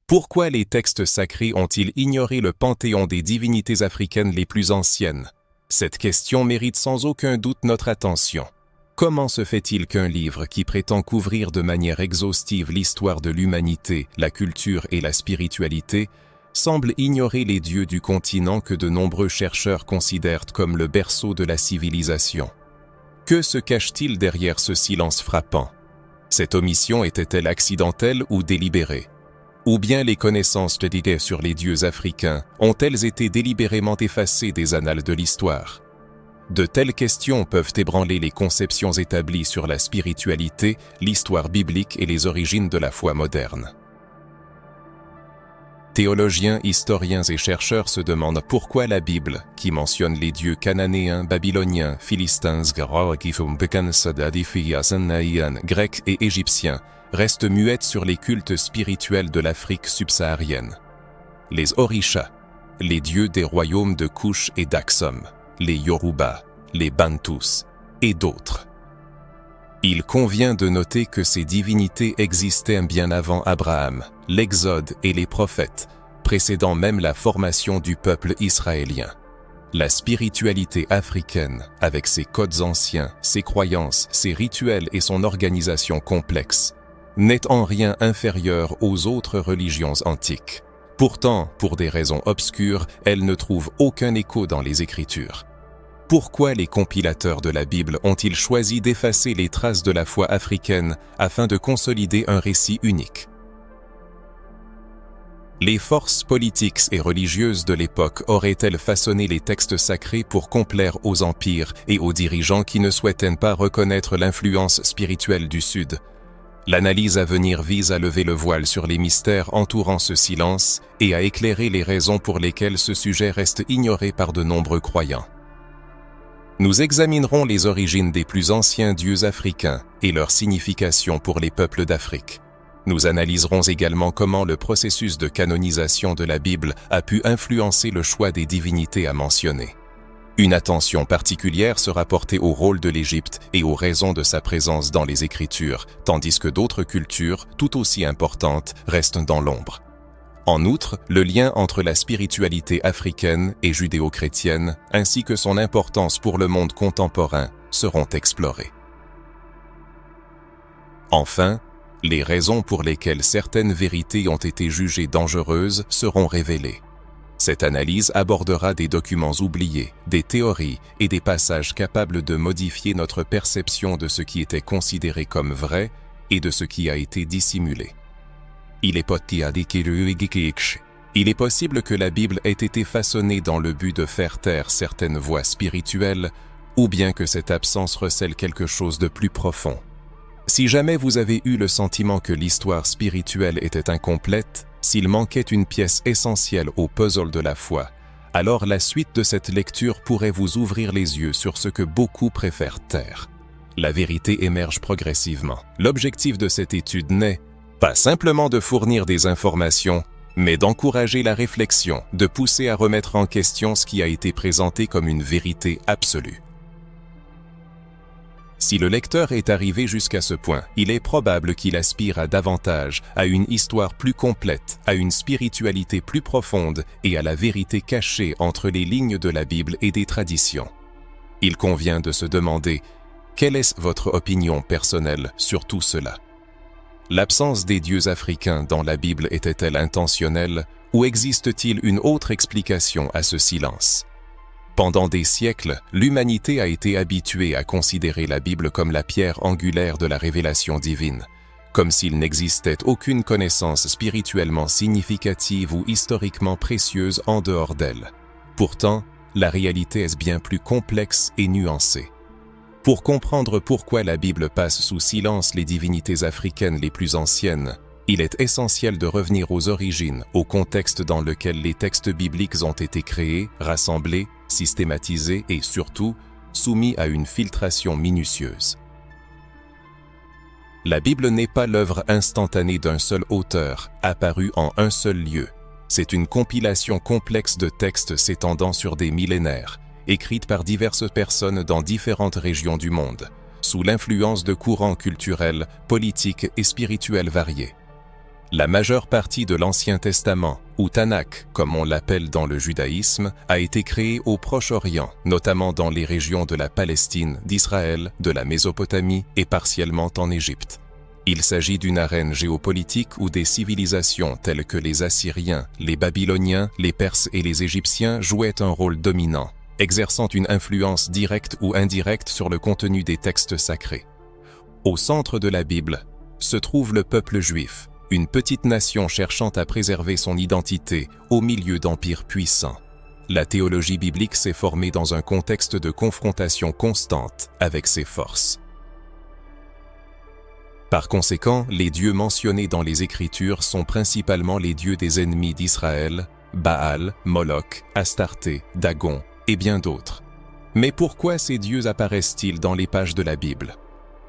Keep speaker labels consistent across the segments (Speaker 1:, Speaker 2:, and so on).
Speaker 1: Pourquoi les textes sacrés ont-ils ignoré le panthéon des divinités africaines les plus anciennes? Cette question mérite sans aucun doute notre attention. Comment se fait-il qu'un livre qui prétend couvrir de manière exhaustive l'histoire de l'humanité, la culture et la spiritualité, semble ignorer les dieux du continent que de nombreux chercheurs considèrent comme le berceau de la civilisation? Que se cache-t-il derrière ce silence frappant? Cette omission était-elle accidentelle ou délibérée? Ou bien les connaissances dédiées sur les dieux africains ont-elles été délibérément effacées des annales de l'histoire? De telles questions peuvent ébranler les conceptions établies sur la spiritualité, l'histoire biblique et les origines de la foi moderne. Théologiens, historiens et chercheurs se demandent pourquoi la Bible, qui mentionne les dieux cananéens, babyloniens, philistins, grecs et égyptiens, reste muette sur les cultes spirituels de l'Afrique subsaharienne. Les Orishas, les dieux des royaumes de Kush et d'Aksum, les Yoruba, les Bantus et d'autres. Il convient de noter que ces divinités existaient bien avant Abraham, l'Exode et les prophètes, précédant même la formation du peuple israélien. La spiritualité africaine, avec ses codes anciens, ses croyances, ses rituels et son organisation complexe, n'est en rien inférieure aux autres religions antiques. Pourtant, pour des raisons obscures, elle ne trouve aucun écho dans les Écritures. Pourquoi les compilateurs de la Bible ont-ils choisi d'effacer les traces de la foi africaine afin de consolider un récit unique? Les forces politiques et religieuses de l'époque auraient-elles façonné les textes sacrés pour complaire aux empires et aux dirigeants qui ne souhaitaient pas reconnaître l'influence spirituelle du Sud? L'analyse à venir vise à lever le voile sur les mystères entourant ce silence et à éclairer les raisons pour lesquelles ce sujet reste ignoré par de nombreux croyants. Nous examinerons les origines des plus anciens dieux africains et leur signification pour les peuples d'Afrique. Nous analyserons également comment le processus de canonisation de la Bible a pu influencer le choix des divinités à mentionner. Une attention particulière sera portée au rôle de l'Égypte et aux raisons de sa présence dans les Écritures, tandis que d'autres cultures, tout aussi importantes, restent dans l'ombre. En outre, le lien entre la spiritualité africaine et judéo-chrétienne, ainsi que son importance pour le monde contemporain, seront explorés. Enfin, les raisons pour lesquelles certaines vérités ont été jugées dangereuses seront révélées. Cette analyse abordera des documents oubliés, des théories et des passages capables de modifier notre perception de ce qui était considéré comme vrai et de ce qui a été dissimulé. Il est possible que la Bible ait été façonnée dans le but de faire taire certaines voix spirituelles, ou bien que cette absence recèle quelque chose de plus profond. Si jamais vous avez eu le sentiment que l'histoire spirituelle était incomplète, s'il manquait une pièce essentielle au puzzle de la foi, alors la suite de cette lecture pourrait vous ouvrir les yeux sur ce que beaucoup préfèrent taire. La vérité émerge progressivement. L'objectif de cette étude n'est pas simplement de fournir des informations, mais d'encourager la réflexion, de pousser à remettre en question ce qui a été présenté comme une vérité absolue. Si le lecteur est arrivé jusqu'à ce point, il est probable qu'il aspire à davantage, à une histoire plus complète, à une spiritualité plus profonde et à la vérité cachée entre les lignes de la Bible et des traditions. Il convient de se demander, quelle est votre opinion personnelle sur tout cela? L'absence des dieux africains dans la Bible était-elle intentionnelle ou existe-t-il une autre explication à ce silence? Pendant des siècles, l'humanité a été habituée à considérer la Bible comme la pierre angulaire de la révélation divine, comme s'il n'existait aucune connaissance spirituellement significative ou historiquement précieuse en dehors d'elle. Pourtant, la réalité est bien plus complexe et nuancée. Pour comprendre pourquoi la Bible passe sous silence les divinités africaines les plus anciennes, il est essentiel de revenir aux origines, au contexte dans lequel les textes bibliques ont été créés, rassemblés, systématisés et surtout soumis à une filtration minutieuse. La Bible n'est pas l'œuvre instantanée d'un seul auteur, apparu en un seul lieu. C'est une compilation complexe de textes s'étendant sur des millénaires, écrite par diverses personnes dans différentes régions du monde, sous l'influence de courants culturels, politiques et spirituels variés. La majeure partie de l'Ancien Testament, ou Tanakh, comme on l'appelle dans le judaïsme, a été créée au Proche-Orient, notamment dans les régions de la Palestine, d'Israël, de la Mésopotamie et partiellement en Égypte. Il s'agit d'une arène géopolitique où des civilisations telles que les Assyriens, les Babyloniens, les Perses et les Égyptiens jouaient un rôle dominant, exerçant une influence directe ou indirecte sur le contenu des textes sacrés. Au centre de la Bible se trouve le peuple juif, une petite nation cherchant à préserver son identité au milieu d'empires puissants. La théologie biblique s'est formée dans un contexte de confrontation constante avec ses forces. Par conséquent, les dieux mentionnés dans les Écritures sont principalement les dieux des ennemis d'Israël, Baal, Moloch, Astarté, Dagon et bien d'autres. Mais pourquoi ces dieux apparaissent-ils dans les pages de la Bible?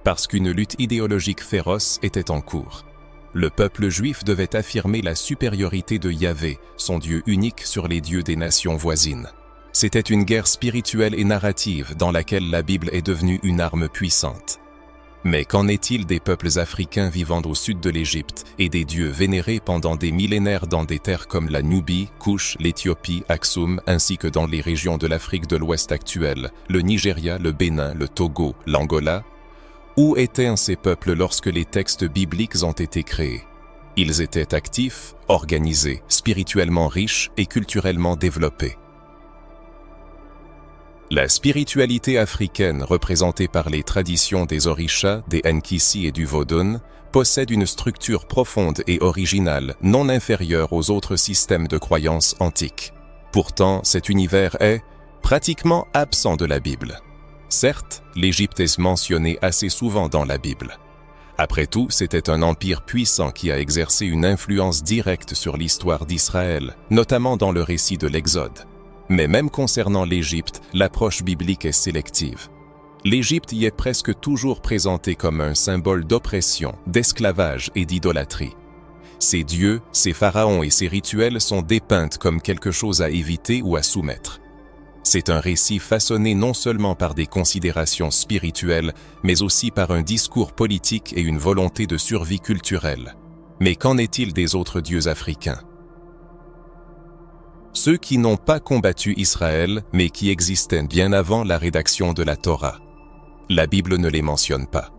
Speaker 1: Parce qu'une lutte idéologique féroce était en cours. Le peuple juif devait affirmer la supériorité de Yahvé, son Dieu unique sur les dieux des nations voisines. C'était une guerre spirituelle et narrative dans laquelle la Bible est devenue une arme puissante. Mais qu'en est-il des peuples africains vivant au sud de l'Égypte et des dieux vénérés pendant des millénaires dans des terres comme la Nubie, Couche, l'Éthiopie, Aksum, ainsi que dans les régions de l'Afrique de l'Ouest actuelle, le Nigeria, le Bénin, le Togo, l'Angola? Où étaient ces peuples lorsque les textes bibliques ont été créés? Ils étaient actifs, organisés, spirituellement riches et culturellement développés. La spiritualité africaine, représentée par les traditions des Orishas, des Nkisi et du Vodun, possède une structure profonde et originale, non inférieure aux autres systèmes de croyances antiques. Pourtant, cet univers est pratiquement absent de la Bible. Certes, l'Égypte est mentionnée assez souvent dans la Bible. Après tout, c'était un empire puissant qui a exercé une influence directe sur l'histoire d'Israël, notamment dans le récit de l'Exode. Mais même concernant l'Égypte, l'approche biblique est sélective. L'Égypte y est presque toujours présentée comme un symbole d'oppression, d'esclavage et d'idolâtrie. Ses dieux, ses pharaons et ses rituels sont dépeints comme quelque chose à éviter ou à soumettre. C'est un récit façonné non seulement par des considérations spirituelles, mais aussi par un discours politique et une volonté de survie culturelle. Mais qu'en est-il des autres dieux africains? Ceux qui n'ont pas combattu Israël, mais qui existaient bien avant la rédaction de la Torah. La Bible ne les mentionne pas.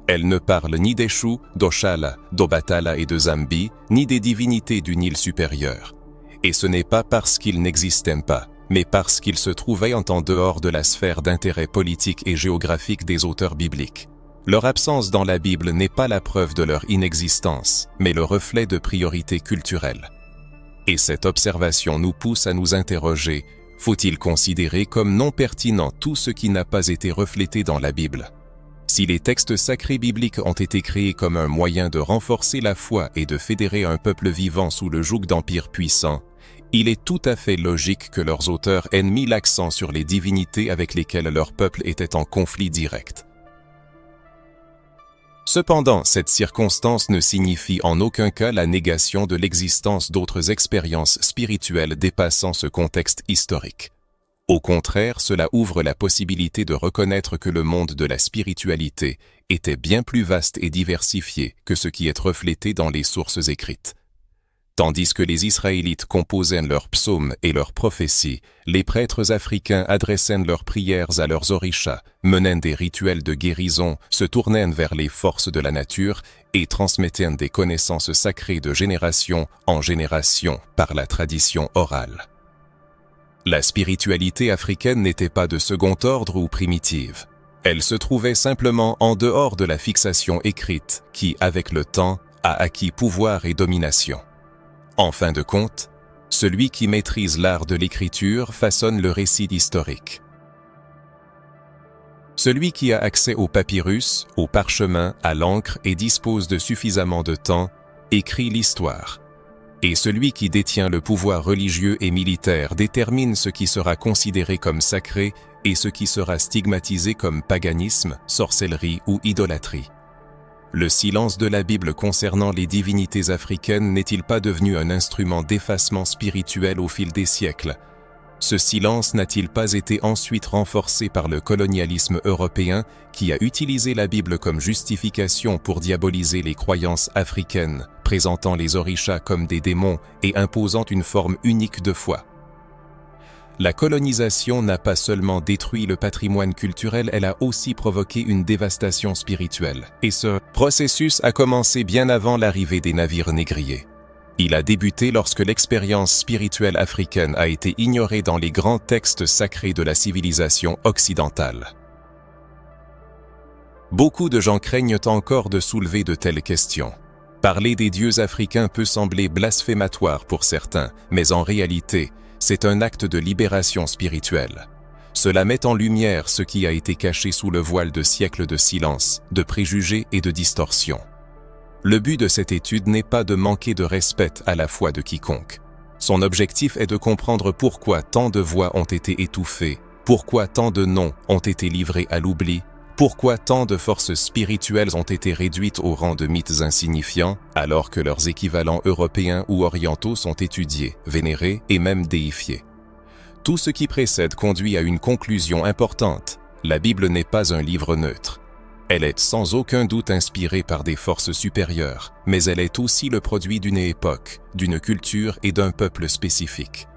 Speaker 1: Elle ne parle ni d'Eshu, d'Oshala, d'Obatala et de Zambi, ni des divinités du Nil supérieur. Et ce n'est pas parce qu'ils n'existaient pas, mais parce qu'ils se trouvaient en dehors de la sphère d'intérêt politique et géographique des auteurs bibliques. Leur absence dans la Bible n'est pas la preuve de leur inexistence, mais le reflet de priorités culturelles. Et cette observation nous pousse à nous interroger, faut-il considérer comme non pertinent tout ce qui n'a pas été reflété dans la Bible? Si les textes sacrés bibliques ont été créés comme un moyen de renforcer la foi et de fédérer un peuple vivant sous le joug d'empires puissants, il est tout à fait logique que leurs auteurs aient mis l'accent sur les divinités avec lesquelles leur peuple était en conflit direct. Cependant, cette circonstance ne signifie en aucun cas la négation de l'existence d'autres expériences spirituelles dépassant ce contexte historique. Au contraire, cela ouvre la possibilité de reconnaître que le monde de la spiritualité était bien plus vaste et diversifié que ce qui est reflété dans les sources écrites. Tandis que les Israélites composaient leurs psaumes et leurs prophéties, les prêtres africains adressaient leurs prières à leurs orishas, menaient des rituels de guérison, se tournaient vers les forces de la nature et transmettaient des connaissances sacrées de génération en génération par la tradition orale. La spiritualité africaine n'était pas de second ordre ou primitive. Elle se trouvait simplement en dehors de la fixation écrite qui, avec le temps, a acquis pouvoir et domination. En fin de compte, celui qui maîtrise l'art de l'écriture façonne le récit historique. Celui qui a accès au papyrus, au parchemin, à l'encre et dispose de suffisamment de temps, écrit l'histoire. Et celui qui détient le pouvoir religieux et militaire détermine ce qui sera considéré comme sacré et ce qui sera stigmatisé comme paganisme, sorcellerie ou idolâtrie. Le silence de la Bible concernant les divinités africaines n'est-il pas devenu un instrument d'effacement spirituel au fil des siècles? Ce silence n'a-t-il pas été ensuite renforcé par le colonialisme européen qui a utilisé la Bible comme justification pour diaboliser les croyances africaines, présentant les orishas comme des démons et imposant une forme unique de foi? La colonisation n'a pas seulement détruit le patrimoine culturel, elle a aussi provoqué une dévastation spirituelle. Et ce processus a commencé bien avant l'arrivée des navires négriers. Il a débuté lorsque l'expérience spirituelle africaine a été ignorée dans les grands textes sacrés de la civilisation occidentale. Beaucoup de gens craignent encore de soulever de telles questions. Parler des dieux africains peut sembler blasphématoire pour certains, mais en réalité, c'est un acte de libération spirituelle. Cela met en lumière ce qui a été caché sous le voile de siècles de silence, de préjugés et de distorsions. Le but de cette étude n'est pas de manquer de respect à la foi de quiconque. Son objectif est de comprendre pourquoi tant de voix ont été étouffées, pourquoi tant de noms ont été livrés à l'oubli, pourquoi tant de forces spirituelles ont été réduites au rang de mythes insignifiants, alors que leurs équivalents européens ou orientaux sont étudiés, vénérés et même déifiés. Tout ce qui précède conduit à une conclusion importante. La Bible n'est pas un livre neutre. Elle est sans aucun doute inspirée par des forces supérieures, mais elle est aussi le produit d'une époque, d'une culture et d'un peuple spécifique.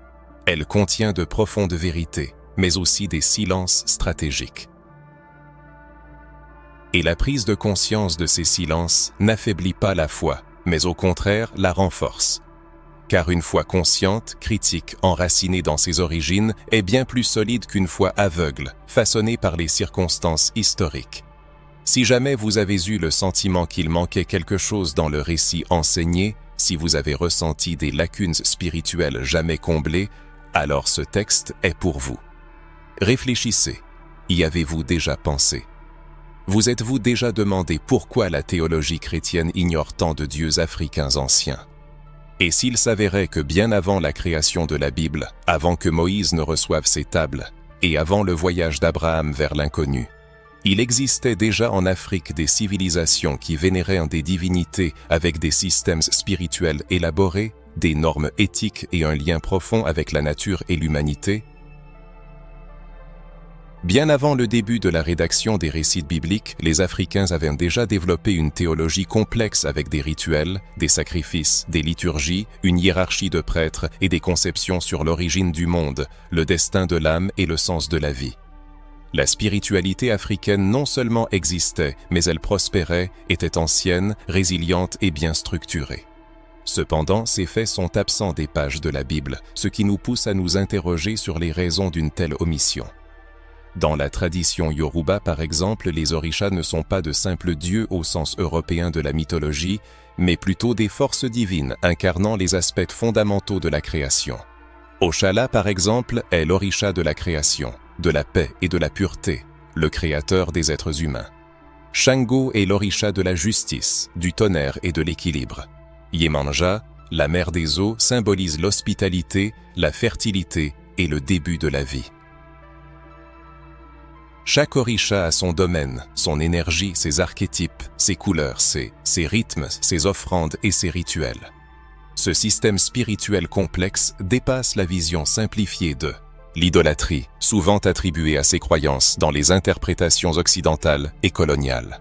Speaker 1: Elle contient de profondes vérités, mais aussi des silences stratégiques. Et la prise de conscience de ces silences n'affaiblit pas la foi, mais au contraire la renforce. Car une foi consciente, critique, enracinée dans ses origines, est bien plus solide qu'une foi aveugle, façonnée par les circonstances historiques. Si jamais vous avez eu le sentiment qu'il manquait quelque chose dans le récit enseigné, si vous avez ressenti des lacunes spirituelles jamais comblées, alors ce texte est pour vous. Réfléchissez. Y avez-vous déjà pensé? Vous êtes-vous déjà demandé pourquoi la théologie chrétienne ignore tant de dieux africains anciens? Et s'il s'avérait que bien avant la création de la Bible, avant que Moïse ne reçoive ses tables, et avant le voyage d'Abraham vers l'inconnu, il existait déjà en Afrique des civilisations qui vénéraient des divinités avec des systèmes spirituels élaborés, des normes éthiques et un lien profond avec la nature et l'humanité? Bien avant le début de la rédaction des récits bibliques, les Africains avaient déjà développé une théologie complexe avec des rituels, des sacrifices, des liturgies, une hiérarchie de prêtres et des conceptions sur l'origine du monde, le destin de l'âme et le sens de la vie. La spiritualité africaine non seulement existait, mais elle prospérait, était ancienne, résiliente et bien structurée. Cependant, ces faits sont absents des pages de la Bible, ce qui nous pousse à nous interroger sur les raisons d'une telle omission. Dans la tradition Yoruba, par exemple, les orishas ne sont pas de simples dieux au sens européen de la mythologie, mais plutôt des forces divines incarnant les aspects fondamentaux de la création. Oshala, par exemple, est l'orisha de la création, de la paix et de la pureté, le créateur des êtres humains. Shango est l'orisha de la justice, du tonnerre et de l'équilibre. Yemanja, la mère des eaux, symbolise l'hospitalité, la fertilité et le début de la vie. Chaque orisha a son domaine, son énergie, ses archétypes, ses couleurs, ses rythmes, ses offrandes et ses rituels. Ce système spirituel complexe dépasse la vision simplifiée de l'idolâtrie, souvent attribuée à ces croyances dans les interprétations occidentales et coloniales.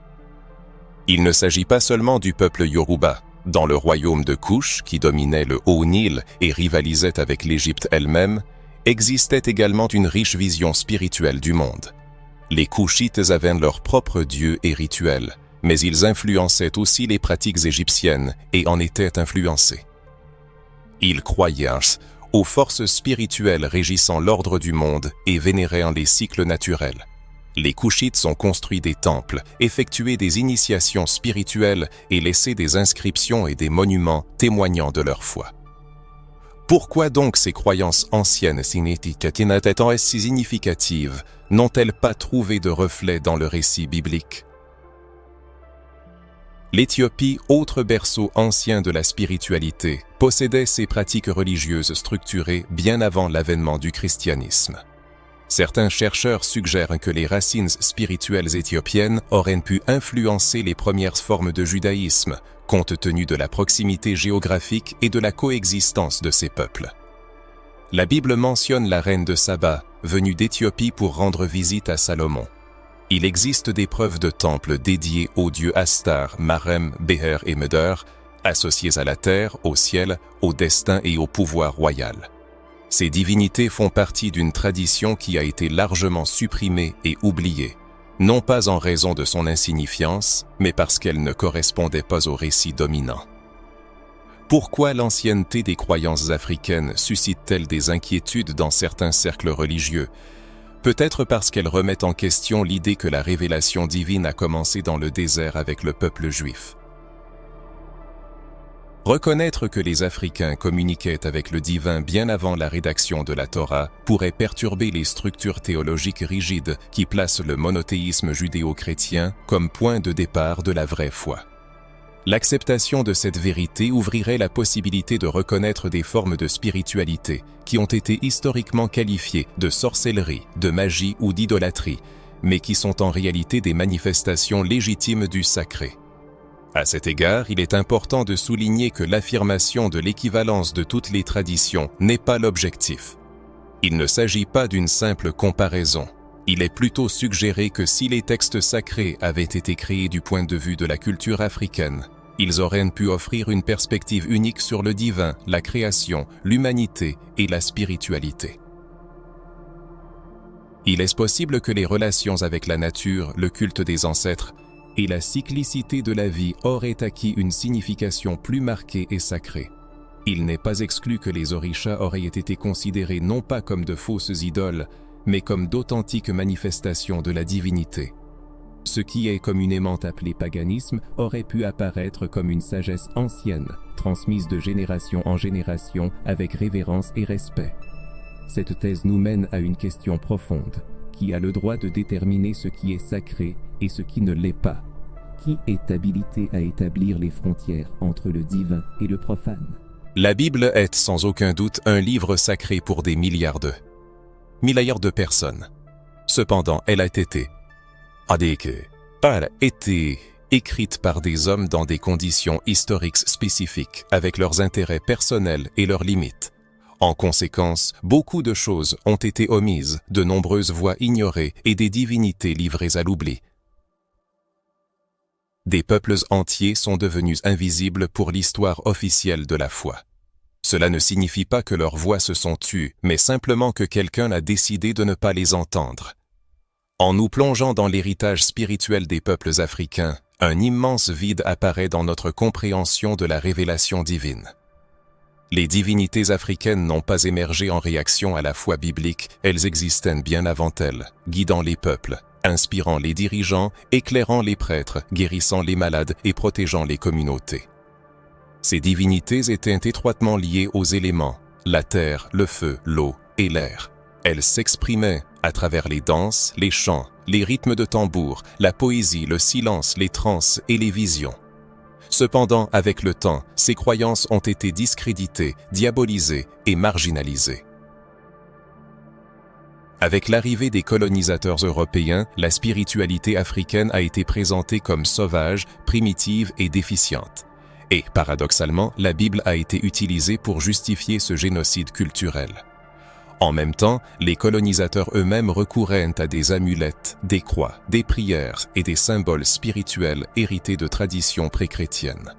Speaker 1: Il ne s'agit pas seulement du peuple Yoruba. Dans le royaume de Kush, qui dominait le Haut-Nil et rivalisait avec l'Égypte elle-même, existait également une riche vision spirituelle du monde. Les Kushites avaient leurs propres dieux et rituels, mais ils influençaient aussi les pratiques égyptiennes et en étaient influencés. Ils croyaient aux forces spirituelles régissant l'ordre du monde et vénéraient les cycles naturels. Les Kushites ont construit des temples, effectué des initiations spirituelles et laissé des inscriptions et des monuments témoignant de leur foi. Pourquoi donc ces croyances anciennes significatives n'ont-elles pas trouvé de reflet dans le récit biblique? L'Éthiopie, autre berceau ancien de la spiritualité, possédait ses pratiques religieuses structurées bien avant l'avènement du christianisme. Certains chercheurs suggèrent que les racines spirituelles éthiopiennes auraient pu influencer les premières formes de judaïsme, compte tenu de la proximité géographique et de la coexistence de ces peuples. La Bible mentionne la reine de Saba, venue d'Éthiopie pour rendre visite à Salomon. Il existe des preuves de temples dédiés aux dieux Astar, Marem, Beher et Meder, associés à la terre, au ciel, au destin et au pouvoir royal. Ces divinités font partie d'une tradition qui a été largement supprimée et oubliée, non pas en raison de son insignifiance, mais parce qu'elle ne correspondait pas au récit dominant. Pourquoi l'ancienneté des croyances africaines suscite-t-elle des inquiétudes dans certains cercles religieux ? Peut-être parce qu'elle remet en question l'idée que la révélation divine a commencé dans le désert avec le peuple juif. Reconnaître que les Africains communiquaient avec le divin bien avant la rédaction de la Torah pourrait perturber les structures théologiques rigides qui placent le monothéisme judéo-chrétien comme point de départ de la vraie foi. L'acceptation de cette vérité ouvrirait la possibilité de reconnaître des formes de spiritualité qui ont été historiquement qualifiées de sorcellerie, de magie ou d'idolâtrie, mais qui sont en réalité des manifestations légitimes du sacré. À cet égard, il est important de souligner que l'affirmation de l'équivalence de toutes les traditions n'est pas l'objectif. Il ne s'agit pas d'une simple comparaison. Il est plutôt suggéré que si les textes sacrés avaient été créés du point de vue de la culture africaine, ils auraient pu offrir une perspective unique sur le divin, la création, l'humanité et la spiritualité. Il est possible que les relations avec la nature, le culte des ancêtres et la cyclicité de la vie auraient acquis une signification plus marquée et sacrée. Il n'est pas exclu que les orishas auraient été considérés non pas comme de fausses idoles, mais comme d'authentiques manifestations de la divinité. Ce qui est communément appelé paganisme aurait pu apparaître comme une sagesse ancienne, transmise de génération en génération avec révérence et respect. Cette thèse nous mène à une question profonde. Qui a le droit de déterminer ce qui est sacré et ce qui ne l'est pas? Qui est habilité à établir les frontières entre le divin et le profane? La Bible est sans aucun doute un livre sacré pour des milliards de personnes. Cependant, elle a été écrite par des hommes dans des conditions historiques spécifiques, avec leurs intérêts personnels et leurs limites. En conséquence, beaucoup de choses ont été omises, de nombreuses voix ignorées et des divinités livrées à l'oubli. Des peuples entiers sont devenus invisibles pour l'histoire officielle de la foi. Cela ne signifie pas que leurs voix se sont tues, mais simplement que quelqu'un a décidé de ne pas les entendre. En nous plongeant dans l'héritage spirituel des peuples africains, un immense vide apparaît dans notre compréhension de la révélation divine. Les divinités africaines n'ont pas émergé en réaction à la foi biblique, elles existaient bien avant elles, guidant les peuples, inspirant les dirigeants, éclairant les prêtres, guérissant les malades et protégeant les communautés. Ces divinités étaient étroitement liées aux éléments, la terre, le feu, l'eau et l'air. Elles s'exprimaient à travers les danses, les chants, les rythmes de tambour, la poésie, le silence, les transes et les visions. Cependant, avec le temps, ces croyances ont été discréditées, diabolisées et marginalisées. Avec l'arrivée des colonisateurs européens, la spiritualité africaine a été présentée comme sauvage, primitive et déficiente. Et, paradoxalement, la Bible a été utilisée pour justifier ce génocide culturel. En même temps, les colonisateurs eux-mêmes recouraient à des amulettes, des croix, des prières et des symboles spirituels hérités de traditions pré-chrétiennes.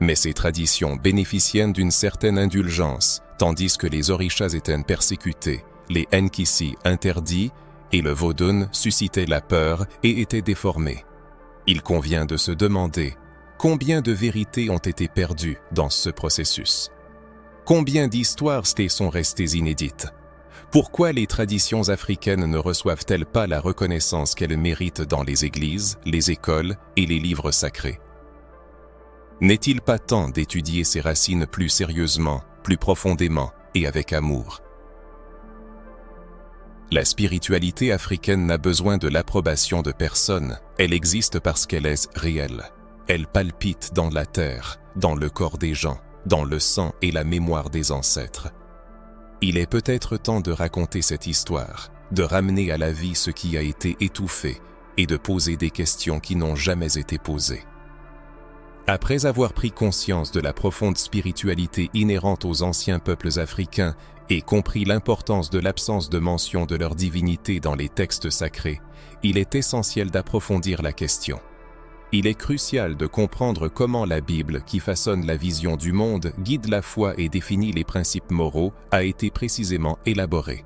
Speaker 1: Mais ces traditions bénéficiaient d'une certaine indulgence, tandis que les orishas étaient persécutés, les Nkisi interdits et le Vodun suscitaient la peur et étaient déformés. Il convient de se demander combien de vérités ont été perdues dans ce processus. Combien d'histoires sont restées inédites? Pourquoi les traditions africaines ne reçoivent-elles pas la reconnaissance qu'elles méritent dans les églises, les écoles et les livres sacrés? N'est-il pas temps d'étudier ces racines plus sérieusement, plus profondément et avec amour? La spiritualité africaine n'a besoin de l'approbation de personne, elle existe parce qu'elle est réelle. Elle palpite dans la terre, dans le corps des gens, dans le sang et la mémoire des ancêtres. Il est peut-être temps de raconter cette histoire, de ramener à la vie ce qui a été étouffé et de poser des questions qui n'ont jamais été posées. Après avoir pris conscience de la profonde spiritualité inhérente aux anciens peuples africains et compris l'importance de l'absence de mention de leur divinité dans les textes sacrés, il est essentiel d'approfondir la question. Il est crucial de comprendre comment la Bible, qui façonne la vision du monde, guide la foi et définit les principes moraux, a été précisément élaborée.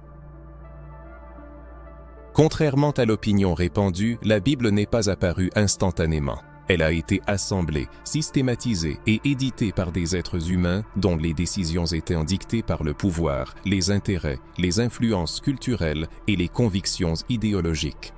Speaker 1: Contrairement à l'opinion répandue, la Bible n'est pas apparue instantanément. Elle a été assemblée, systématisée et éditée par des êtres humains dont les décisions étaient dictées par le pouvoir, les intérêts, les influences culturelles et les convictions idéologiques.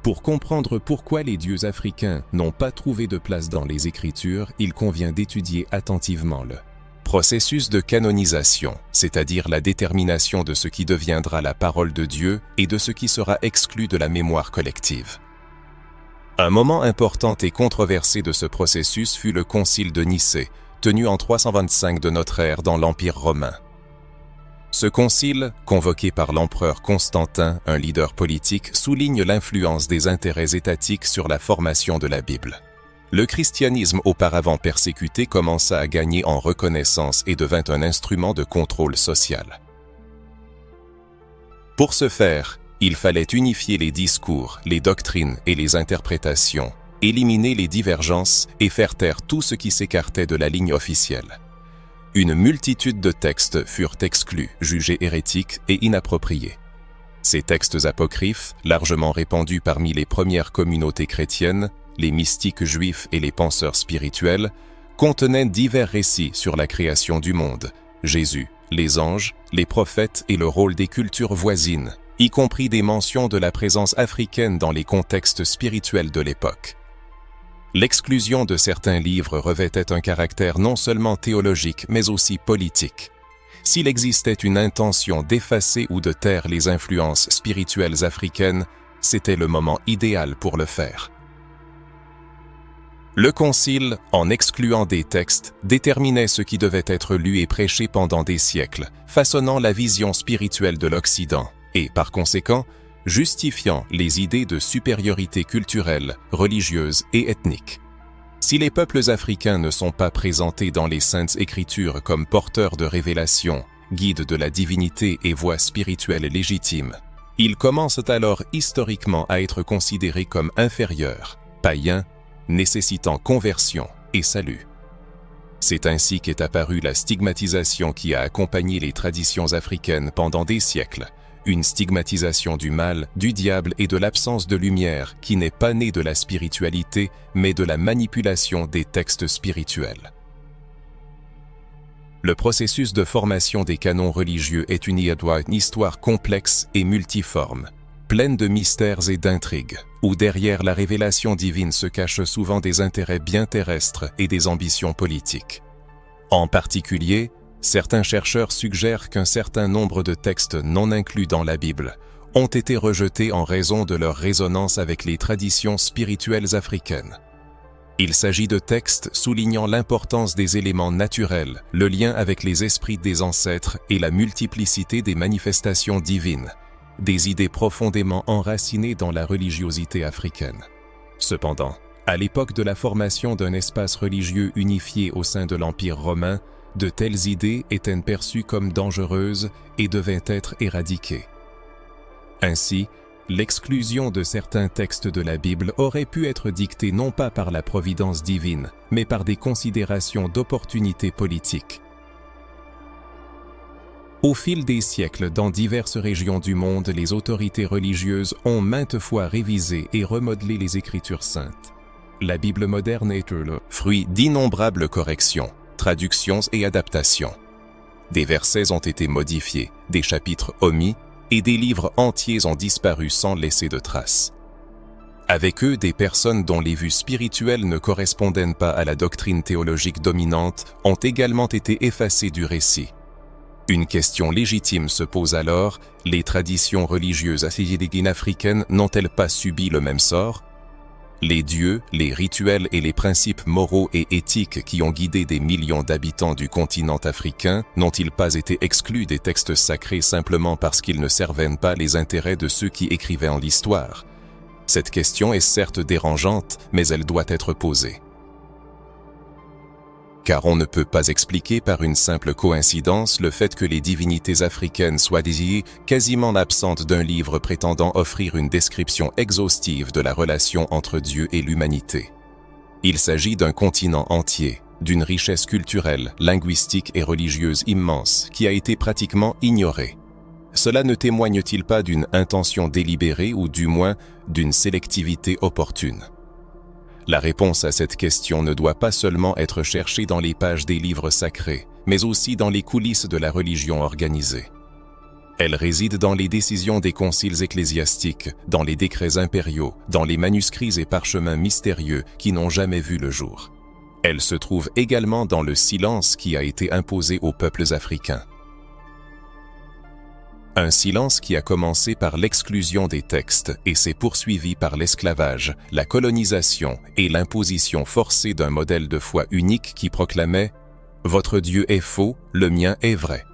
Speaker 1: Pour comprendre pourquoi les dieux africains n'ont pas trouvé de place dans les Écritures, il convient d'étudier attentivement le processus de canonisation, c'est-à-dire la détermination de ce qui deviendra la parole de Dieu et de ce qui sera exclu de la mémoire collective. Un moment important et controversé de ce processus fut le Concile de Nicée, tenu en 325 de notre ère dans l'Empire romain. Ce concile, convoqué par l'empereur Constantin, un leader politique, souligne l'influence des intérêts étatiques sur la formation de la Bible. Le christianisme auparavant persécuté commença à gagner en reconnaissance et devint un instrument de contrôle social. Pour ce faire, il fallait unifier les discours, les doctrines et les interprétations, éliminer les divergences et faire taire tout ce qui s'écartait de la ligne officielle. Une multitude de textes furent exclus, jugés hérétiques et inappropriés. Ces textes apocryphes, largement répandus parmi les premières communautés chrétiennes, les mystiques juifs et les penseurs spirituels, contenaient divers récits sur la création du monde, Jésus, les anges, les prophètes et le rôle des cultures voisines, y compris des mentions de la présence africaine dans les contextes spirituels de l'époque. L'exclusion de certains livres revêtait un caractère non seulement théologique, mais aussi politique. S'il existait une intention d'effacer ou de taire les influences spirituelles africaines, c'était le moment idéal pour le faire. Le Concile, en excluant des textes, déterminait ce qui devait être lu et prêché pendant des siècles, façonnant la vision spirituelle de l'Occident. Et, par conséquent, justifiant les idées de supériorité culturelle, religieuse et ethnique. Si les peuples africains ne sont pas présentés dans les Saintes Écritures comme porteurs de révélations, guides de la divinité et voies spirituelles légitimes, ils commencent alors historiquement à être considérés comme inférieurs, païens, nécessitant conversion et salut. C'est ainsi qu'est apparue la stigmatisation qui a accompagné les traditions africaines pendant des siècles, une stigmatisation du mal, du diable et de l'absence de lumière qui n'est pas née de la spiritualité, mais de la manipulation des textes spirituels. Le processus de formation des canons religieux est une histoire complexe et multiforme, pleine de mystères et d'intrigues, où derrière la révélation divine se cachent souvent des intérêts bien terrestres et des ambitions politiques. En particulier, certains chercheurs suggèrent qu'un certain nombre de textes non inclus dans la Bible ont été rejetés en raison de leur résonance avec les traditions spirituelles africaines. Il s'agit de textes soulignant l'importance des éléments naturels, le lien avec les esprits des ancêtres et la multiplicité des manifestations divines, des idées profondément enracinées dans la religiosité africaine. Cependant, à l'époque de la formation d'un espace religieux unifié au sein de l'Empire romain, de telles idées étaient perçues comme dangereuses et devaient être éradiquées. Ainsi, l'exclusion de certains textes de la Bible aurait pu être dictée non pas par la providence divine, mais par des considérations d'opportunité politique. Au fil des siècles, dans diverses régions du monde, les autorités religieuses ont maintes fois révisé et remodelé les Écritures saintes. La Bible moderne est le fruit d'innombrables corrections, traductions et adaptations. Des versets ont été modifiés, des chapitres omis, et des livres entiers ont disparu sans laisser de traces. Avec eux, des personnes dont les vues spirituelles ne correspondaient pas à la doctrine théologique dominante ont également été effacées du récit. Une question légitime se pose alors, les traditions religieuses assyriennes africaines n'ont-elles pas subi le même sort ? Les dieux, les rituels et les principes moraux et éthiques qui ont guidé des millions d'habitants du continent africain n'ont-ils pas été exclus des textes sacrés simplement parce qu'ils ne servaient pas les intérêts de ceux qui écrivaient en l'histoire ? Cette question est certes dérangeante, mais elle doit être posée. car on ne peut pas expliquer par une simple coïncidence le fait que les divinités africaines soient désignées quasiment absentes d'un livre prétendant offrir une description exhaustive de la relation entre Dieu et l'humanité. Il s'agit d'un continent entier, d'une richesse culturelle, linguistique et religieuse immense qui a été pratiquement ignorée. Cela ne témoigne-t-il pas d'une intention délibérée ou du moins d'une sélectivité opportune? La réponse à cette question ne doit pas seulement être cherchée dans les pages des livres sacrés, mais aussi dans les coulisses de la religion organisée. Elle réside dans les décisions des conciles ecclésiastiques, dans les décrets impériaux, dans les manuscrits et parchemins mystérieux qui n'ont jamais vu le jour. Elle se trouve également dans le silence qui a été imposé aux peuples africains. Un silence qui a commencé par l'exclusion des textes et s'est poursuivi par l'esclavage, la colonisation et l'imposition forcée d'un modèle de foi unique qui proclamait « Votre Dieu est faux, le mien est vrai.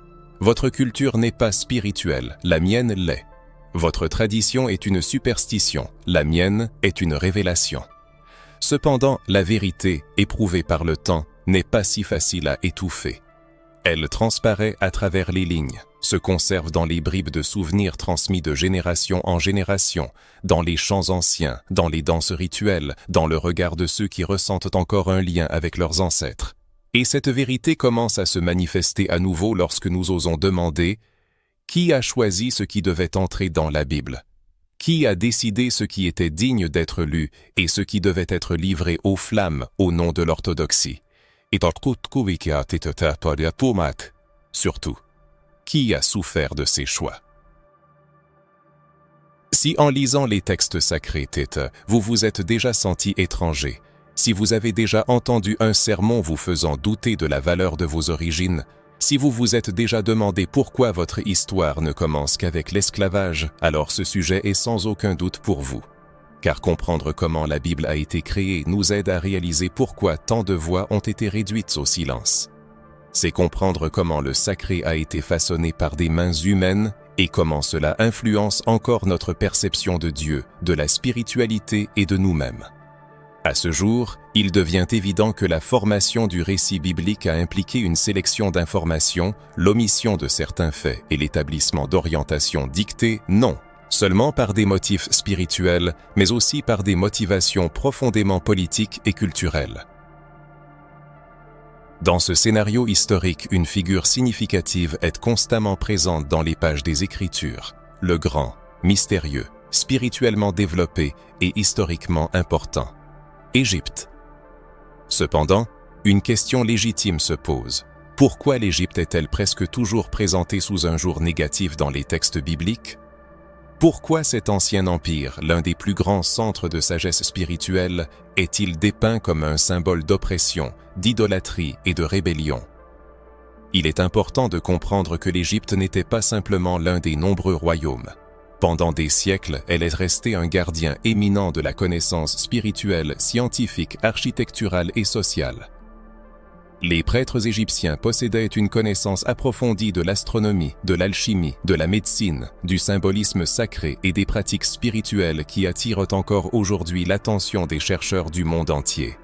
Speaker 1: Votre culture n'est pas spirituelle, la mienne l'est. Votre tradition est une superstition, la mienne est une révélation. » Cependant, la vérité, éprouvée par le temps, n'est pas si facile à étouffer. Elle transparaît à travers les lignes, se conserve dans les bribes de souvenirs transmis de génération en génération, dans les chants anciens, dans les danses rituelles, dans le regard de ceux qui ressentent encore un lien avec leurs ancêtres. Et cette vérité commence à se manifester à nouveau lorsque nous osons demander « Qui a choisi ce qui devait entrer dans la Bible ? Qui a décidé ce qui était digne d'être lu et ce qui devait être livré aux flammes au nom de l'orthodoxie ?» Et surtout, qui a souffert de ces choix? Si en lisant les textes sacrés, vous vous êtes déjà senti étranger, si vous avez déjà entendu un sermon vous faisant douter de la valeur de vos origines, si vous vous êtes déjà demandé pourquoi votre histoire ne commence qu'avec l'esclavage, alors ce sujet est sans aucun doute pour vous. Car comprendre comment la Bible a été créée nous aide à réaliser pourquoi tant de voix ont été réduites au silence. C'est comprendre comment le sacré a été façonné par des mains humaines et comment cela influence encore notre perception de Dieu, de la spiritualité et de nous-mêmes. À ce jour, il devient évident que la formation du récit biblique a impliqué une sélection d'informations, l'omission de certains faits et l'établissement d'orientations dictées, non seulement par des motifs spirituels, mais aussi par des motivations profondément politiques et culturelles. Dans ce scénario historique, une figure significative est constamment présente dans les pages des Écritures, le grand, mystérieux, spirituellement développé et historiquement important. Égypte. Cependant, une question légitime se pose. Pourquoi l'Égypte est-elle presque toujours présentée sous un jour négatif dans les textes bibliques? Pourquoi cet ancien empire, l'un des plus grands centres de sagesse spirituelle, est-il dépeint comme un symbole d'oppression, d'idolâtrie et de rébellion? Il est important de comprendre que l'Égypte n'était pas simplement l'un des nombreux royaumes. Pendant des siècles, elle est restée un gardien éminent de la connaissance spirituelle, scientifique, architecturale et sociale. Les prêtres égyptiens possédaient une connaissance approfondie de l'astronomie, de l'alchimie, de la médecine, du symbolisme sacré et des pratiques spirituelles qui attirent encore aujourd'hui l'attention des chercheurs du monde entier.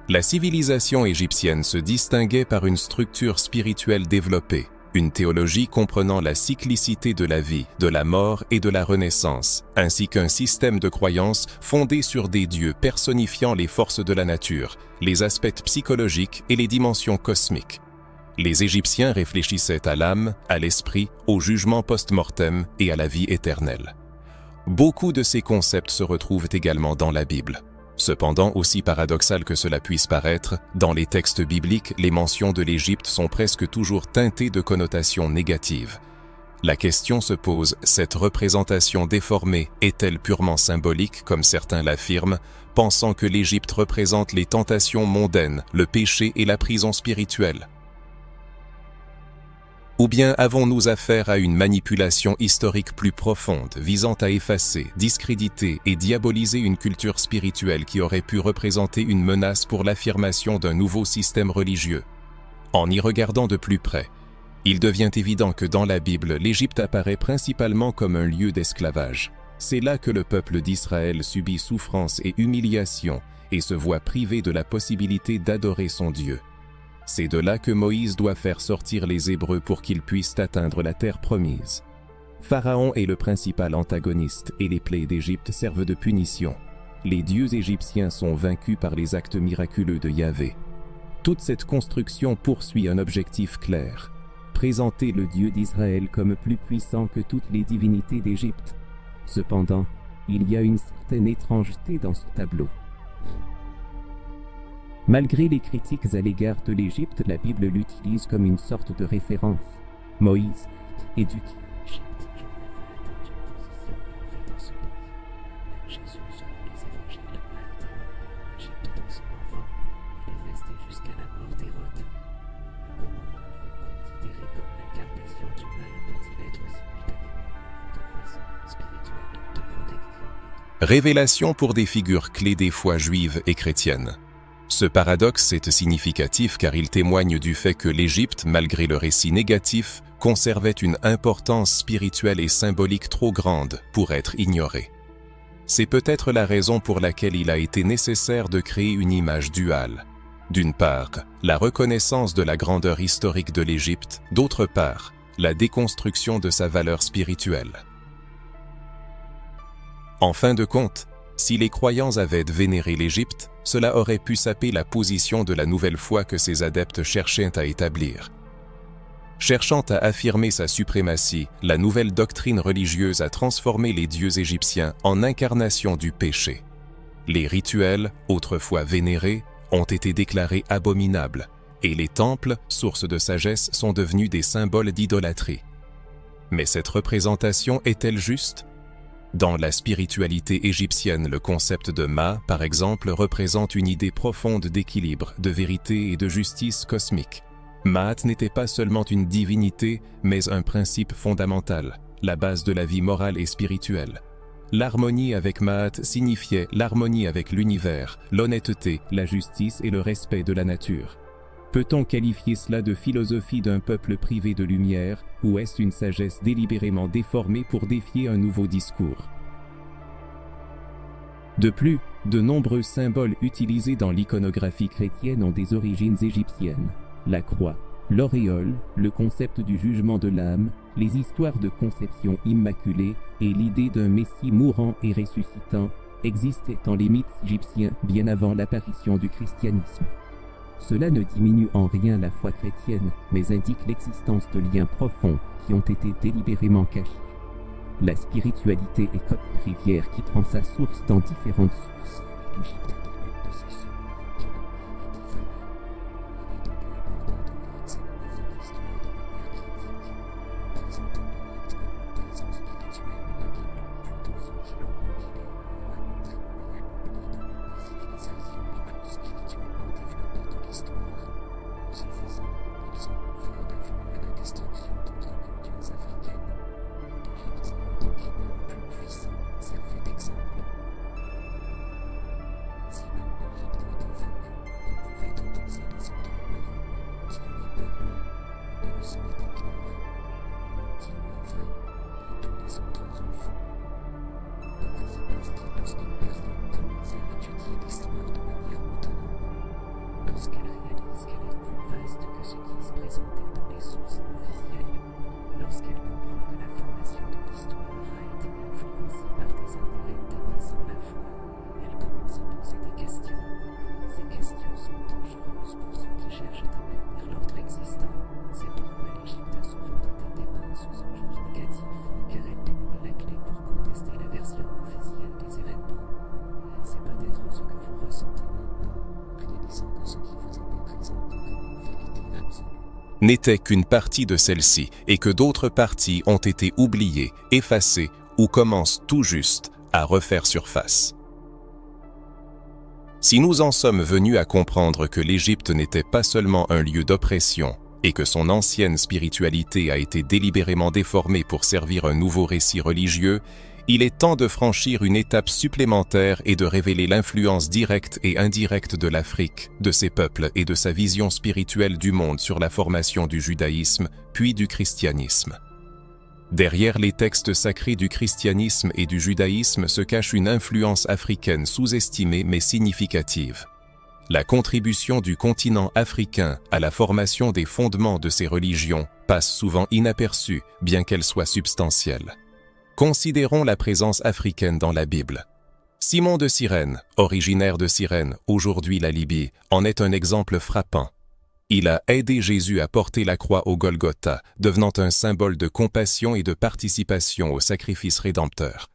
Speaker 1: La civilisation égyptienne se distinguait par une structure spirituelle développée, une théologie comprenant la cyclicité de la vie, de la mort et de la renaissance, ainsi qu'un système de croyances fondé sur des dieux personnifiant les forces de la nature, les aspects psychologiques et les dimensions cosmiques. Les Égyptiens réfléchissaient à l'âme, à l'esprit, au jugement post-mortem et à la vie éternelle. Beaucoup de ces concepts se retrouvent également dans la Bible. Cependant, aussi paradoxal que cela puisse paraître, dans les textes bibliques, les mentions de l'Égypte sont presque toujours teintées de connotations négatives. La question se pose, cette représentation déformée est-elle purement symbolique, comme certains l'affirment, pensant que l'Égypte représente les tentations mondaines, le péché et la prison spirituelle? Ou bien avons-nous affaire à une manipulation historique plus profonde, visant à effacer, discréditer et diaboliser une culture spirituelle qui aurait pu représenter une menace pour l'affirmation d'un nouveau système religieux? En y regardant de plus près, il devient évident que dans la Bible, l'Égypte apparaît principalement comme un lieu d'esclavage. C'est là que le peuple d'Israël subit souffrance et humiliation et se voit privé de la possibilité d'adorer son Dieu. C'est de là que Moïse doit faire sortir les Hébreux pour qu'ils puissent atteindre la terre promise. Pharaon est le principal antagoniste et les plaies d'Égypte servent de punition. Les dieux égyptiens sont vaincus par les actes miraculeux de Yahvé. Toute cette construction poursuit un objectif clair: présenter le Dieu d'Israël comme plus puissant que toutes les divinités d'Égypte. Cependant, il y a une certaine étrangeté dans ce tableau. Malgré les critiques à l'égard de l'Égypte, la Bible l'utilise comme une sorte de référence. Moïse, éduqué en Égypte, dans ce pays. Jésus, selon les évangiles, a été emmené en Égypte dans son enfant. Il est resté jusqu'à la mort d'Hérode. Comment un lieu considéré comme l'incarnation du mal peut-il être simultanément un lieu de croissance spirituelle, de protection et de... Révélation pour des figures clés des foi juives et chrétiennes. Ce paradoxe est significatif car il témoigne du fait que l'Égypte, malgré le récit négatif, conservait une importance spirituelle et symbolique trop grande pour être ignorée. C'est peut-être la raison pour laquelle il a été nécessaire de créer une image duale. D'une part, la reconnaissance de la grandeur historique de l'Égypte, d'autre part, la déconstruction de sa valeur spirituelle. En fin de compte, si les croyants avaient vénéré l'Égypte, cela aurait pu saper la position de la nouvelle foi que ses adeptes cherchaient à établir. Cherchant à affirmer sa suprématie, la nouvelle doctrine religieuse a transformé les dieux égyptiens en incarnation du péché. Les rituels, autrefois vénérés, ont été déclarés abominables, et les temples, sources de sagesse, sont devenus des symboles d'idolâtrie. Mais cette représentation est-elle juste ? Dans la spiritualité égyptienne, le concept de Ma, par exemple, représente une idée profonde d'équilibre, de vérité et de justice cosmique. Maat n'était pas seulement une divinité, mais un principe fondamental, la base de la vie morale et spirituelle. L'harmonie avec Maat signifiait l'harmonie avec l'univers, l'honnêteté, la justice et le respect de la nature. Peut-on qualifier cela de philosophie d'un peuple privé de lumière, ou est-ce une sagesse délibérément déformée pour défier un nouveau discours? De plus, de nombreux symboles utilisés dans l'iconographie chrétienne ont des origines égyptiennes. La croix, l'auréole, le concept du jugement de l'âme, les histoires de conception immaculée et l'idée d'un Messie mourant et ressuscitant existaient dans les mythes égyptiens bien avant l'apparition du christianisme. Cela ne diminue en rien la foi chrétienne, mais indique l'existence de liens profonds qui ont été délibérément cachés. La spiritualité est comme une rivière qui prend sa source dans différentes sources. L'Égypte est une de ces sources qui n'ont rien été diffamées. Il est donc important de réexaminer cette histoire de manière critique. Présentons l'Égypte comme une présence spirituelle, la Bible, plutôt ceux qui l'ont compilée, a montré moyennement l'idée des civilisations les plus spirituellement développées de l'histoire. Ce faisant, ils ont ouvert la voie à la destruction d'autres cultures africaines. L'Égypte, en tant qu'Égypte le plus puissant, servait d'exemple. Si même l'Égypte était vaincue, il pouvait opposer les autres royaumes. Dieu et peuple, la leçon était claire. Dieu est vrai, et tous les autres en font. Pourquoi se passe-t-il lorsqu'une personne commence à étudier l'histoire de manière autonome? Lorsqu'elle réalise qu'elle est plus vaste que ce qui se présentait dans les sources officielles, lorsqu'elle comprend que la formation de l'histoire a été influencée par des intérêts dépassant la foi, elle commence à poser des questions. Ces questions sont dangereuses pour ceux qui cherchent à maintenir l'ordre existant. C'est pourquoi l'Égypte a souvent été dépeinte sous un jour négatif, car elle détenait la clé pour contester la version officielle des événements. C'est peut-être ce que vous ressentez maintenant, réalisant que ce qui vous était présenté comme une vérité absolue n'était qu'une partie de celle-ci et que d'autres parties ont été oubliées, effacées ou commencent tout juste à refaire surface. Si nous en sommes venus à comprendre que l'Égypte n'était pas seulement un lieu d'oppression et que son ancienne spiritualité a été délibérément déformée pour servir un nouveau récit religieux, il est temps de franchir une étape supplémentaire et de révéler l'influence directe et indirecte de l'Afrique, de ses peuples et de sa vision spirituelle du monde sur la formation du judaïsme, puis du christianisme. Derrière les textes sacrés du christianisme et du judaïsme se cache une influence africaine sous-estimée mais significative. La contribution du continent africain à la formation des fondements de ces religions passe souvent inaperçue, bien qu'elle soit substantielle. Considérons la présence africaine dans la Bible. Simon de Cyrène, originaire de Cyrène, aujourd'hui la Libye, en est un exemple frappant. Il a aidé Jésus à porter la croix au Golgotha, devenant un symbole de compassion et de participation au sacrifice rédempteur.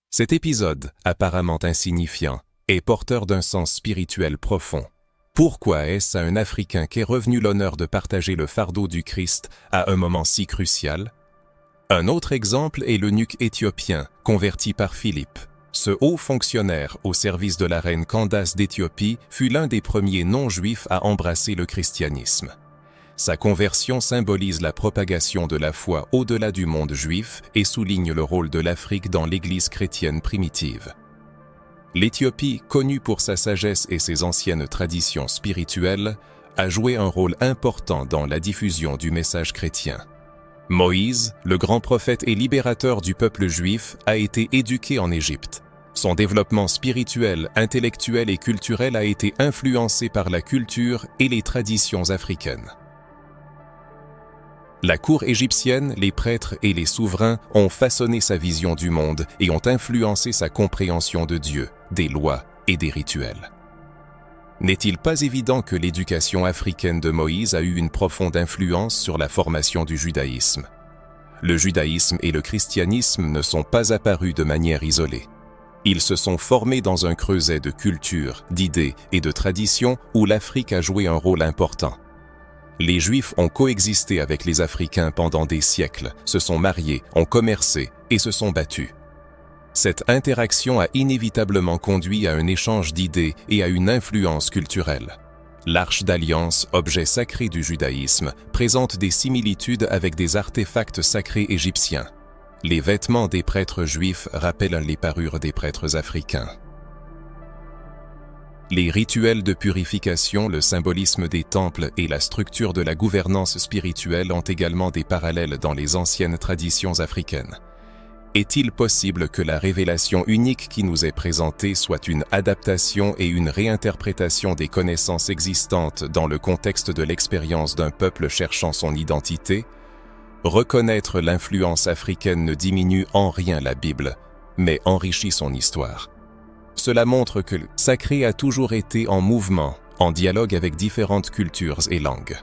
Speaker 1: Cet épisode, apparemment insignifiant, est porteur d'un sens spirituel profond. Pourquoi est-ce à un Africain qu'est revenu l'honneur de partager le fardeau du Christ à un moment si crucial? Un autre exemple est l'eunuque éthiopien, converti par Philippe. Ce haut fonctionnaire au service de la reine Candace d'Éthiopie fut l'un des premiers non-juifs à embrasser le christianisme. Sa conversion symbolise la propagation de la foi au-delà du monde juif et souligne le rôle de l'Afrique dans l'Église chrétienne primitive. L'Éthiopie, connue pour sa sagesse et ses anciennes traditions spirituelles, a joué un rôle important dans la diffusion du message chrétien. Moïse, le grand prophète et libérateur du peuple juif, a été éduqué en Égypte. Son développement spirituel, intellectuel et culturel a été influencé par la culture et les traditions africaines. La cour égyptienne, les prêtres et les souverains ont façonné sa vision du monde et ont influencé sa compréhension de Dieu, des lois et des rituels. N'est-il pas évident que l'éducation africaine de Moïse a eu une profonde influence sur la formation du judaïsme? Le judaïsme et le christianisme ne sont pas apparus de manière isolée. Ils se sont formés dans un creuset de culture, d'idées et de traditions où l'Afrique a joué un rôle important. Les Juifs ont coexisté avec les Africains pendant des siècles, se sont mariés, ont commercé et se sont battus. Cette interaction a inévitablement conduit à un échange d'idées et à une influence culturelle. L'Arche d'Alliance, objet sacré du judaïsme, présente des similitudes avec des artefacts sacrés égyptiens. Les vêtements des prêtres juifs rappellent les parures des prêtres africains. Les rituels de purification, le symbolisme des temples et la structure de la gouvernance spirituelle ont également des parallèles dans les anciennes traditions africaines. Est-il possible que la révélation unique qui nous est présentée soit une adaptation et une réinterprétation des connaissances existantes dans le contexte de l'expérience d'un peuple cherchant son identité? Reconnaître l'influence africaine ne diminue en rien la Bible, mais enrichit son histoire. Cela montre que le sacré a toujours été en mouvement, en dialogue avec différentes cultures et langues.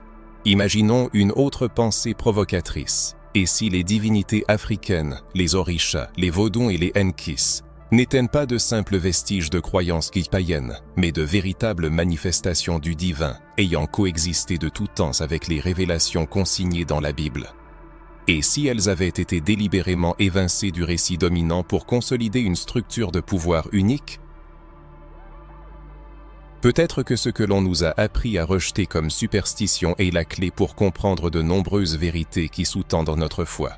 Speaker 1: Imaginons une autre pensée provocatrice. Et si les divinités africaines, les orishas, les vodous et les enkis, n'étaient pas de simples vestiges de croyances païennes, mais de véritables manifestations du divin, ayant coexisté de tout temps avec les révélations consignées dans la Bible? Et si elles avaient été délibérément évincées du récit dominant pour consolider une structure de pouvoir unique? Peut-être que ce que l'on nous a appris à rejeter comme superstition est la clé pour comprendre de nombreuses vérités qui sous-tendent notre foi.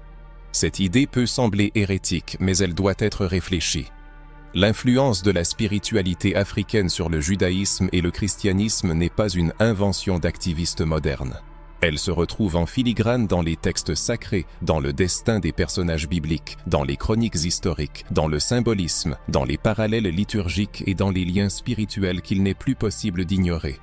Speaker 1: Cette idée peut sembler hérétique, mais elle doit être réfléchie. L'influence de la spiritualité africaine sur le judaïsme et le christianisme n'est pas une invention d'activistes modernes. Elle se retrouve en filigrane dans les textes sacrés, dans le destin des personnages bibliques, dans les chroniques historiques, dans le symbolisme, dans les parallèles liturgiques et dans les liens spirituels qu'il n'est plus possible d'ignorer.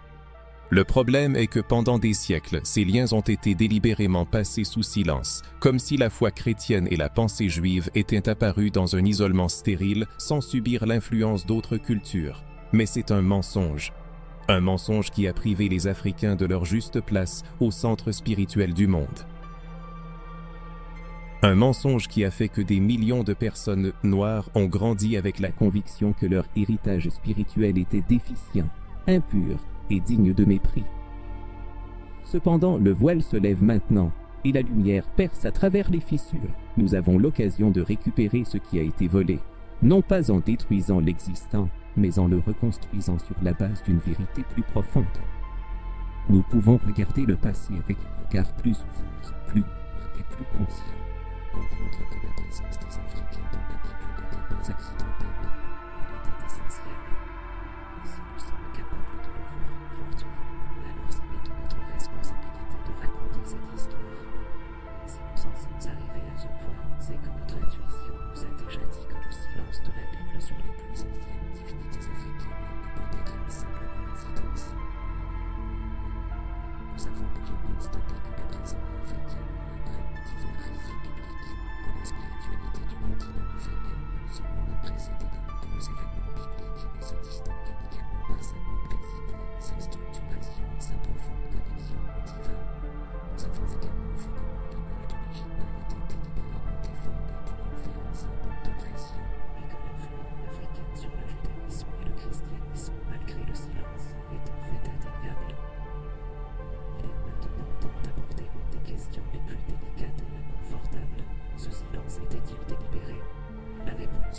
Speaker 1: Le problème est que pendant des siècles, ces liens ont été délibérément passés sous silence, comme si la foi chrétienne et la pensée juive étaient apparues dans un isolement stérile sans subir l'influence d'autres cultures. Mais c'est un mensonge. Un mensonge qui a privé les Africains de leur juste place au centre spirituel du monde. Un mensonge qui a fait que des millions de personnes noires ont grandi avec la conviction que leur héritage spirituel était déficient, impur et digne de mépris. Cependant, le voile se lève maintenant et la lumière perce à travers les fissures. Nous avons l'occasion de récupérer ce qui a été volé, non pas en détruisant l'existant, mais en le reconstruisant sur la base d'une vérité plus profonde. Nous pouvons regarder le passé avec un regard plus ouvert, plus libre et plus conscient. Comprendre que la présence des Africains dans la Bible n'était pas accidentelle, elle était essentielle. Si nous sommes capables de le voir aujourd'hui, alors c'est de notre responsabilité de raconter cette histoire. Si nous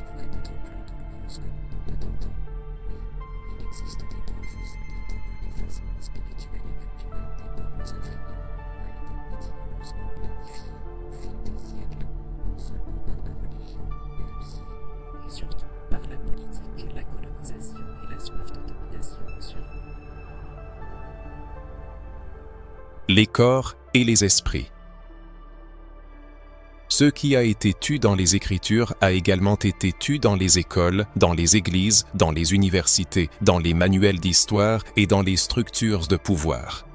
Speaker 2: pourrait être plus douloureuse que l'on ne l'attendait. Oui, il existe des preuves solides que l'effacement spirituel et culturel des peuples africains a été méticuleusement planifié au fil des siècles, non seulement par la religion, mais aussi et surtout par la politique, la colonisation et la soif de domination sur eux.
Speaker 1: Les corps et les esprits. Ce qui a été tu dans les Écritures a également été tu dans les écoles, dans les églises, dans les universités, dans les manuels d'histoire et dans les structures de pouvoir.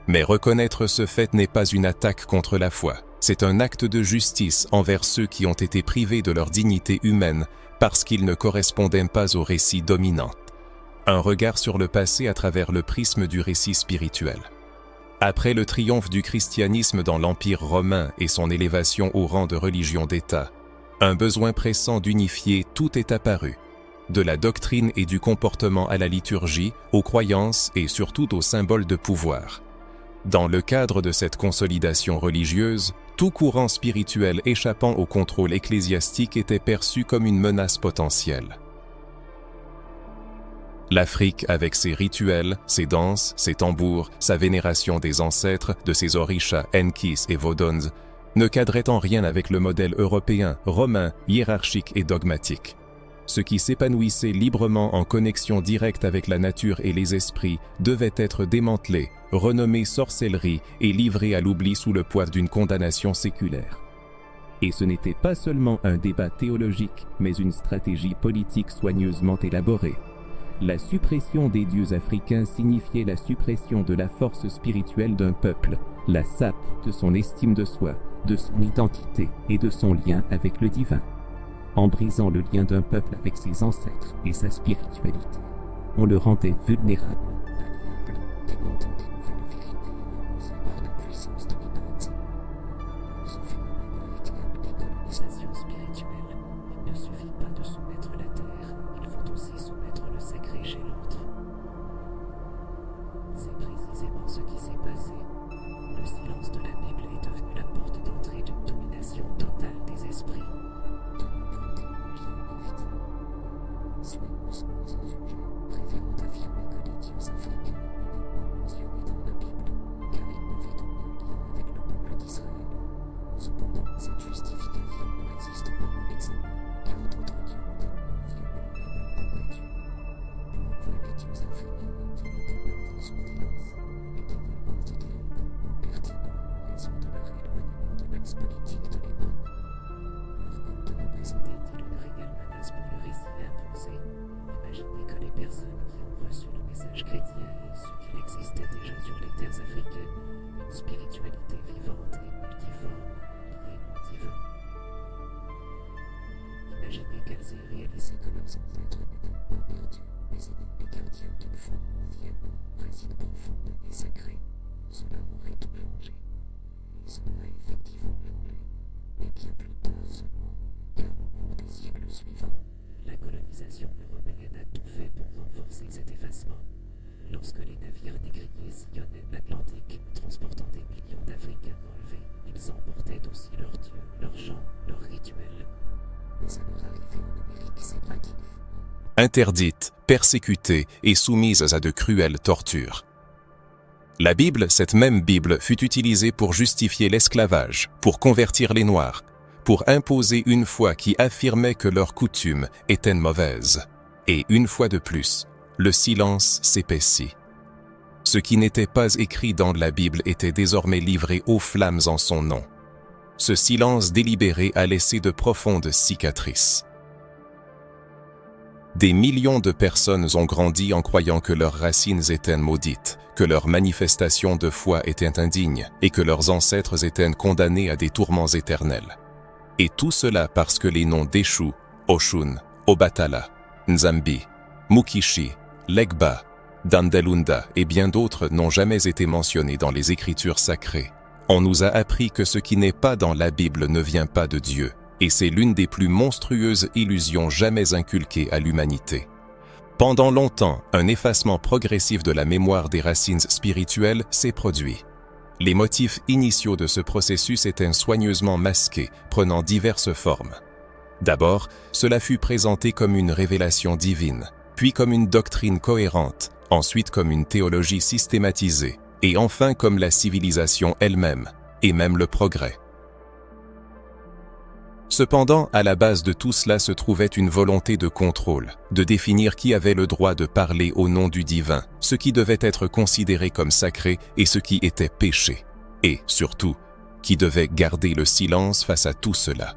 Speaker 1: Mais reconnaître ce fait n'est pas une attaque contre la foi, c'est un acte de justice envers ceux qui ont été privés de leur dignité humaine parce qu'ils ne correspondaient pas au récit dominant. Un regard sur le passé à travers le prisme du récit spirituel. Après le triomphe du christianisme dans l'Empire romain et son élévation au rang de religion d'État, un besoin pressant d'unifier tout est apparu, de la doctrine et du comportement à la liturgie, aux croyances et surtout aux symboles de pouvoir. Dans le cadre de cette consolidation religieuse, tout courant spirituel échappant au contrôle ecclésiastique était perçu comme une menace potentielle. L'Afrique, avec ses rituels, ses danses, ses tambours, sa vénération des ancêtres, de ses orishas, Enkis et Vodons, ne cadrait en rien avec le modèle européen, romain, hiérarchique et dogmatique. Ce qui s'épanouissait librement en connexion directe avec la nature et les esprits devait être démantelé, renommé sorcellerie et livré à l'oubli sous le poids d'une condamnation séculaire. Et ce n'était pas seulement un débat théologique, mais une stratégie politique soigneusement élaborée. La suppression des dieux africains signifiait la suppression de la force spirituelle d'un peuple, la sape de son estime de soi, de son identité et de son lien avec le divin. En brisant le lien d'un peuple avec ses ancêtres et sa spiritualité, on le rendait vulnérable, malléable, dépendant des nouvelles vérités imposées par la puissance dominante. Ce phénomène a été appelé colonisation spirituelle. Il ne suffit pas de soumettre la terre, il faut aussi soumettre le sacré chez l'autre. C'est précisément ce qui s'est passé. Le silence de la Bible est devenu la porte d'entrée d'une domination totale des esprits. Soigneusement insurgés, préférant affirmer que les dieux africains n'étaient pas mentionnés dans la Bible, car ils n'avaient aucun lien avec le peuple d'Israël. Cependant, cette justification ne résiste pas à l'examen, car d'autres dieux ont été mentionnés et même combattus. Pour les dieux africains, qui n'étaient pas mis sous silence, étaient considérés comme pertinents en raison de leur éloignement de l'axe politique de l'époque. Leur culte représentait-il une réelle menace pour le récit imposé? Imaginez que les personnes qui ont reçu le message chrétien et ceux qu'il existait déjà sur les terres africaines une spiritualité vivante et multiforme, liée au divin. Imaginez qu'elles aient réalisé que leurs ancêtres n'étaient pas perdus, mais étaient les gardiens d'une foi ancienne, racine profonde et sacrée. Cela aurait tout changé. Et cela a effectivement changé. Mais bien plus tard seulement, car au cours des siècles suivants, la colonisation européenne a tout fait pour renforcer cet effacement. Lorsque les navires négriers sillonnaient l'Atlantique, transportant des millions d'Africains enlevés, ils emportaient aussi leurs dieux, leurs chants, leurs rituels. Mais à leur arrivée en Amérique, ces pratiques furent interdites, persécutées et soumises à de cruelles tortures. La Bible, cette même Bible, fut utilisée pour justifier l'esclavage, pour convertir les Noirs, pour imposer une foi qui affirmait que leurs coutumes étaient mauvaises. Et une fois de plus, le silence s'épaissit. Ce qui n'était pas écrit dans la Bible était désormais livré aux flammes en son nom. Ce silence délibéré a laissé de profondes cicatrices. Des millions de personnes ont grandi en croyant que leurs racines étaient maudites, que leurs manifestations de foi étaient indignes et que leurs ancêtres étaient condamnés à des tourments éternels. Et tout cela parce que les noms d'Eshu, Oshun, Obatala, Nzambi, Mukishi, Legba, Dandelunda et bien d'autres n'ont jamais été mentionnés dans les Écritures sacrées. On nous a appris que ce qui n'est pas dans la Bible ne vient pas de Dieu, et c'est l'une des plus monstrueuses illusions jamais inculquées à l'humanité. Pendant longtemps, un effacement progressif de la mémoire des racines spirituelles s'est produit. Les motifs initiaux de ce processus étaient soigneusement masqués, prenant diverses formes. D'abord, cela fut présenté comme une révélation divine, puis comme une doctrine cohérente, ensuite comme une théologie systématisée, et enfin comme la civilisation elle-même, et même le progrès. Cependant, à la base de tout cela se trouvait une volonté de contrôle, de définir qui avait le droit de parler au nom du divin, ce qui devait être considéré comme sacré et ce qui était péché, et, surtout, qui devait garder le silence face à tout cela.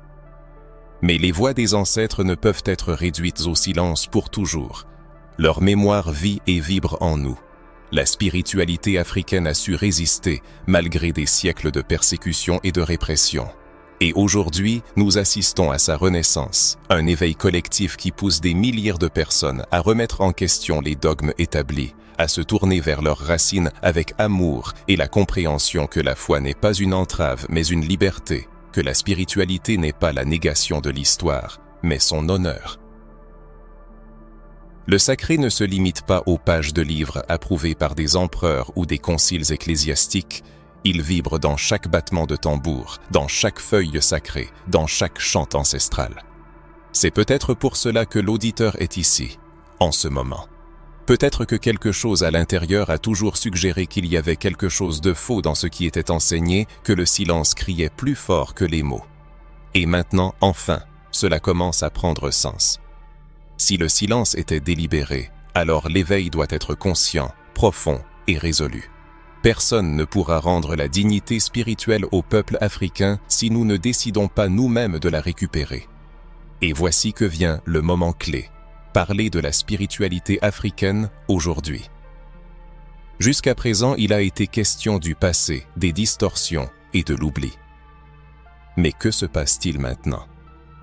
Speaker 1: Mais les voix des ancêtres ne peuvent être réduites au silence pour toujours. Leur mémoire vit et vibre en nous. La spiritualité africaine a su résister malgré des siècles de persécution et de répression. Et aujourd'hui, nous assistons à sa renaissance, un éveil collectif qui pousse des milliers de personnes à remettre en question les dogmes établis, à se tourner vers leurs racines avec amour et la compréhension que la foi n'est pas une entrave mais une liberté, que la spiritualité n'est pas la négation de l'histoire, mais son honneur. Le sacré ne se limite pas aux pages de livres approuvés par des empereurs ou des conciles ecclésiastiques. Il vibre dans chaque battement de tambour, dans chaque feuille sacrée, dans chaque chant ancestral. C'est peut-être pour cela que l'auditeur est ici, en ce moment. Peut-être que quelque chose à l'intérieur a toujours suggéré qu'il y avait quelque chose de faux dans ce qui était enseigné, que le silence criait plus fort que les mots. Et maintenant, enfin, cela commence à prendre sens. Si le silence était délibéré, alors l'éveil doit être conscient, profond et résolu. Personne ne pourra rendre la dignité spirituelle au peuple africain si nous ne décidons pas nous-mêmes de la récupérer. Et voici que vient le moment clé, parler de la spiritualité africaine aujourd'hui. Jusqu'à présent, il a été question du passé, des distorsions et de l'oubli. Mais que se passe-t-il maintenant?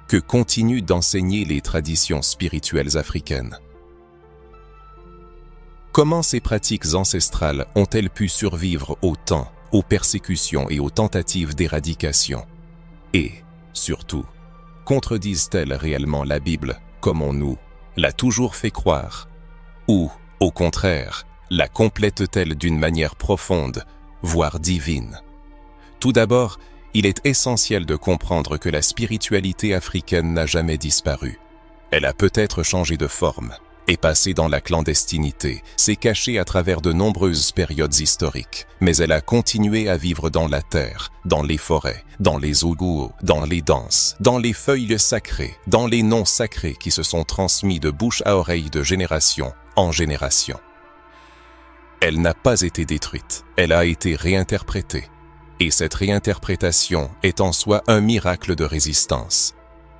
Speaker 1: Que continuent d'enseigner les traditions spirituelles africaines? Comment ces pratiques ancestrales ont-elles pu survivre au temps, aux persécutions et aux tentatives d'éradication? Et, surtout, contredisent-elles réellement la Bible, comme on nous l'a toujours fait croire? Ou, au contraire, la complètent-elles d'une manière profonde, voire divine? Tout d'abord, il est essentiel de comprendre que la spiritualité africaine n'a jamais disparu. Elle a peut-être changé de forme, est passée dans la clandestinité, s'est cachée à travers de nombreuses périodes historiques, mais elle a continué à vivre dans la terre, dans les forêts, dans les ogoos, dans les danses, dans les feuilles sacrées, dans les noms sacrés qui se sont transmis de bouche à oreille de génération en génération. Elle n'a pas été détruite, elle a été réinterprétée. Et cette réinterprétation est en soi un miracle de résistance.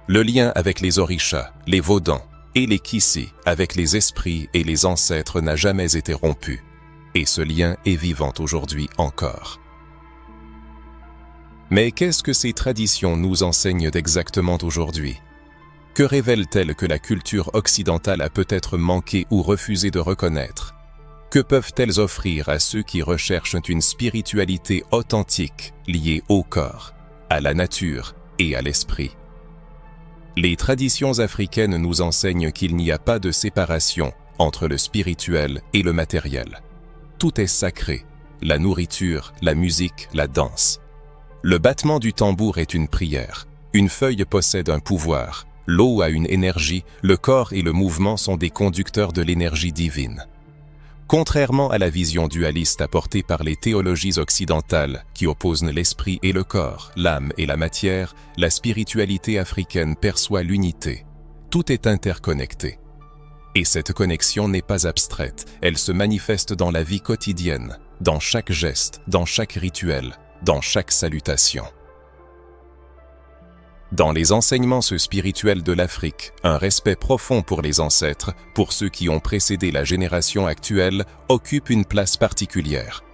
Speaker 1: Le lien avec les orishas, les Vodans et les Kissi, avec les esprits et les ancêtres n'a jamais été rompu. Et ce lien est vivant aujourd'hui encore. Mais qu'est-ce que ces traditions nous enseignent exactement aujourd'hui? Que révèlent-elles que la culture occidentale a peut-être manqué ou refusé de reconnaître? Que peuvent-elles offrir à ceux qui recherchent une spiritualité authentique liée au corps, à la nature et à l'esprit? Les traditions africaines nous enseignent qu'il n'y a pas de séparation entre le spirituel et le matériel. Tout est sacré, la nourriture, la musique, la danse. Le battement du tambour est une prière, une feuille possède un pouvoir, l'eau a une énergie, le corps et le mouvement sont des conducteurs de l'énergie divine. Contrairement à la vision dualiste apportée par les théologies occidentales qui opposent l'esprit et le corps, l'âme et la matière, la spiritualité africaine perçoit l'unité. Tout est interconnecté. Et cette connexion n'est pas abstraite, elle se manifeste dans la vie quotidienne, dans chaque geste, dans chaque rituel, dans chaque salutation. Dans les enseignements spirituels de l'Afrique, un respect profond pour les ancêtres, pour ceux qui ont précédé la génération actuelle, occupe une place particulière.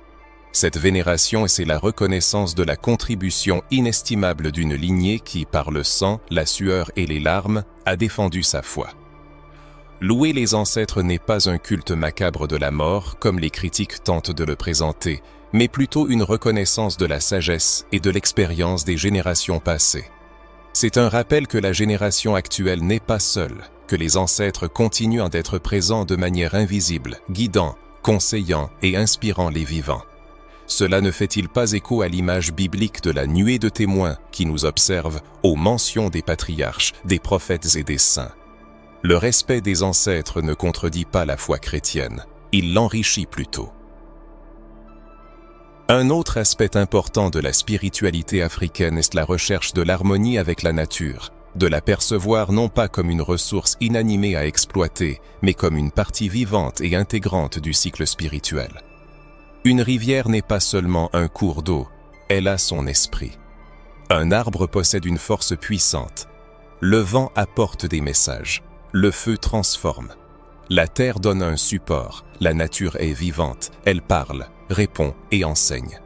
Speaker 1: Cette vénération, c'est la reconnaissance de la contribution inestimable d'une lignée qui, par le sang, la sueur et les larmes, a défendu sa foi. Louer les ancêtres n'est pas un culte macabre de la mort, comme les critiques tentent de le présenter, mais plutôt une reconnaissance de la sagesse et de l'expérience des générations passées. C'est un rappel que la génération actuelle n'est pas seule, que les ancêtres continuent d'être présents de manière invisible, guidant, conseillant et inspirant les vivants. Cela ne fait-il pas écho à l'image biblique de la nuée de témoins qui nous observe aux mentions des patriarches, des prophètes et des saints? Le respect des ancêtres ne contredit pas la foi chrétienne, il l'enrichit plutôt. Un autre aspect important de la spiritualité africaine est la recherche de l'harmonie avec la nature, de la percevoir non pas comme une ressource inanimée à exploiter, mais comme une partie vivante et intégrante du cycle spirituel. Une rivière n'est pas seulement un cours d'eau, elle a son esprit. Un arbre possède une force puissante. Le vent apporte des messages, le feu transforme. La terre donne un support, la nature est vivante, elle parle, répond et enseigne.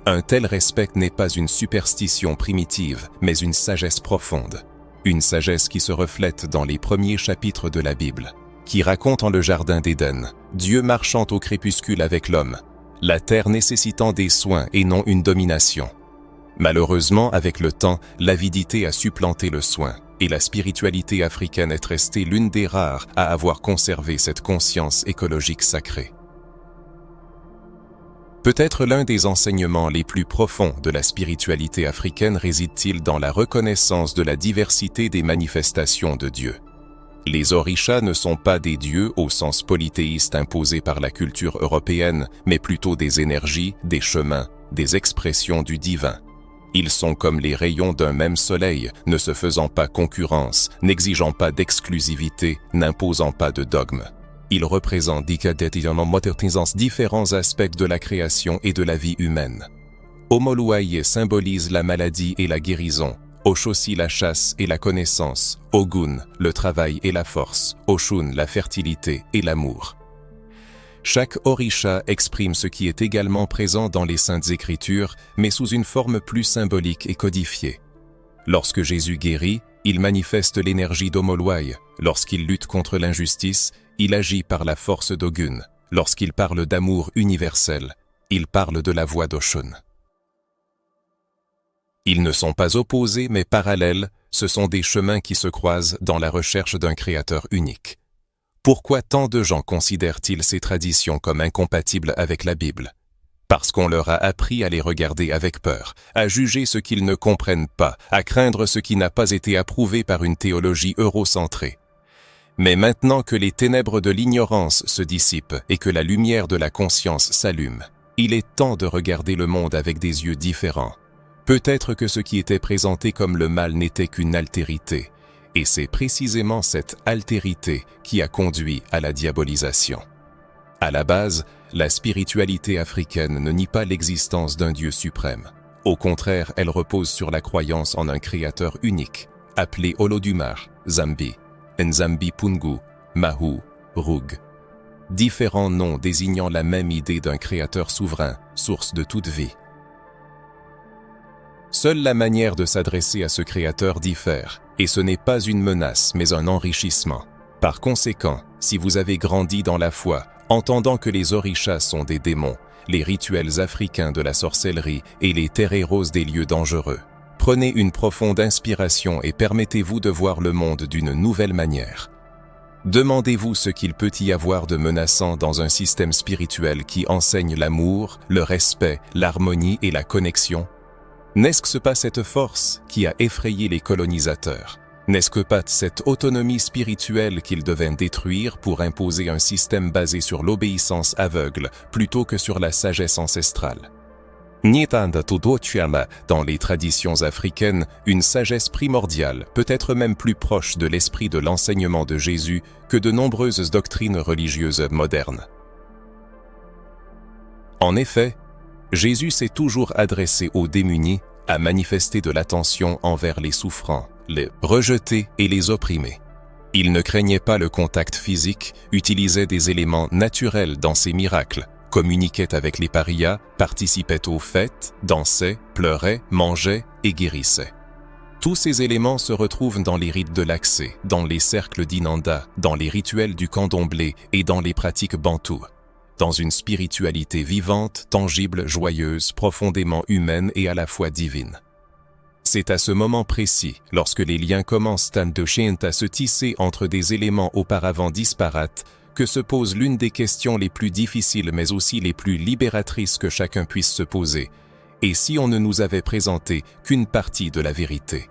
Speaker 1: Un tel respect n'est pas une superstition primitive, mais une sagesse profonde. Une sagesse qui se reflète dans les premiers chapitres de la Bible, qui racontent le jardin d'Éden, Dieu marchant au crépuscule avec l'homme, la terre nécessitant des soins et non une domination. Malheureusement, avec le temps, l'avidité a supplanté le soin, et la spiritualité africaine est restée l'une des rares à avoir conservé cette conscience écologique sacrée. Peut-être l'un des enseignements les plus profonds de la spiritualité africaine réside-t-il dans la reconnaissance de la diversité des manifestations de Dieu. Les orishas ne sont pas des dieux au sens polythéiste imposé par la culture européenne, mais plutôt des énergies, des chemins, des expressions du divin. Ils sont comme les rayons d'un même soleil, ne se faisant pas concurrence, n'exigeant pas d'exclusivité, n'imposant pas de dogme. Ils représentent différents aspects de la création et de la vie humaine. Omoluaye symbolise la maladie et la guérison, Oshosi la chasse et la connaissance, Ogun le travail et la force, Oshun la fertilité et l'amour. Chaque orisha exprime ce qui est également présent dans les Saintes Écritures, mais sous une forme plus symbolique et codifiée. Lorsque Jésus guérit, il manifeste l'énergie d'Omoluaye. Lorsqu'il lutte contre l'injustice, il agit par la force d'Ogun. Lorsqu'il parle d'amour universel, il parle de la voix d'Oshun. Ils ne sont pas opposés mais parallèles, ce sont des chemins qui se croisent dans la recherche d'un créateur unique. Pourquoi tant de gens considèrent-ils ces traditions comme incompatibles avec la Bible? Parce qu'on leur a appris à les regarder avec peur, à juger ce qu'ils ne comprennent pas, à craindre ce qui n'a pas été approuvé par une théologie eurocentrée. Mais maintenant que les ténèbres de l'ignorance se dissipent et que la lumière de la conscience s'allume, il est temps de regarder le monde avec des yeux différents. Peut-être que ce qui était présenté comme le mal n'était qu'une altérité, et c'est précisément cette altérité qui a conduit à la diabolisation. À la base, la spiritualité africaine ne nie pas l'existence d'un Dieu suprême. Au contraire, elle repose sur la croyance en un créateur unique, appelé Olodumare, Zambi, Nzambi Pungu, Mahu, Rug. Différents noms désignant la même idée d'un créateur souverain, source de toute vie. Seule la manière de s'adresser à ce créateur diffère, et ce n'est pas une menace mais un enrichissement. Par conséquent, si vous avez grandi dans la foi, entendant que les orishas sont des démons, les rituels africains de la sorcellerie et les terreiros des lieux dangereux, prenez une profonde inspiration et permettez-vous de voir le monde d'une nouvelle manière. Demandez-vous ce qu'il peut y avoir de menaçant dans un système spirituel qui enseigne l'amour, le respect, l'harmonie et la connexion. N'est-ce pas cette force qui a effrayé les colonisateurs? N'est-ce pas cette autonomie spirituelle qu'ils devaient détruire pour imposer un système basé sur l'obéissance aveugle plutôt que sur la sagesse ancestrale? Dans les traditions africaines, une sagesse primordiale peut être même plus proche de l'esprit de l'enseignement de Jésus que de nombreuses doctrines religieuses modernes. En effet, Jésus s'est toujours adressé aux démunis, à manifester de l'attention envers les souffrants, les rejetés et les opprimés. Il ne craignait pas le contact physique, utilisait des éléments naturels dans ses miracles, communiquait avec les parias, participait aux fêtes, dansait, pleurait, mangeait et guérissait. Tous ces éléments se retrouvent dans les rites de l'accès, dans les cercles d'Inanda, dans les rituels du candomblé et dans les pratiques bantoues. Dans une spiritualité vivante, tangible, joyeuse, profondément humaine et à la fois divine. C'est à ce moment précis, lorsque les liens commencent à se tisser entre des éléments auparavant disparates, que se pose l'une des questions les plus difficiles mais aussi les plus libératrices que chacun puisse se poser. Et si on ne nous avait présenté qu'une partie de la vérité?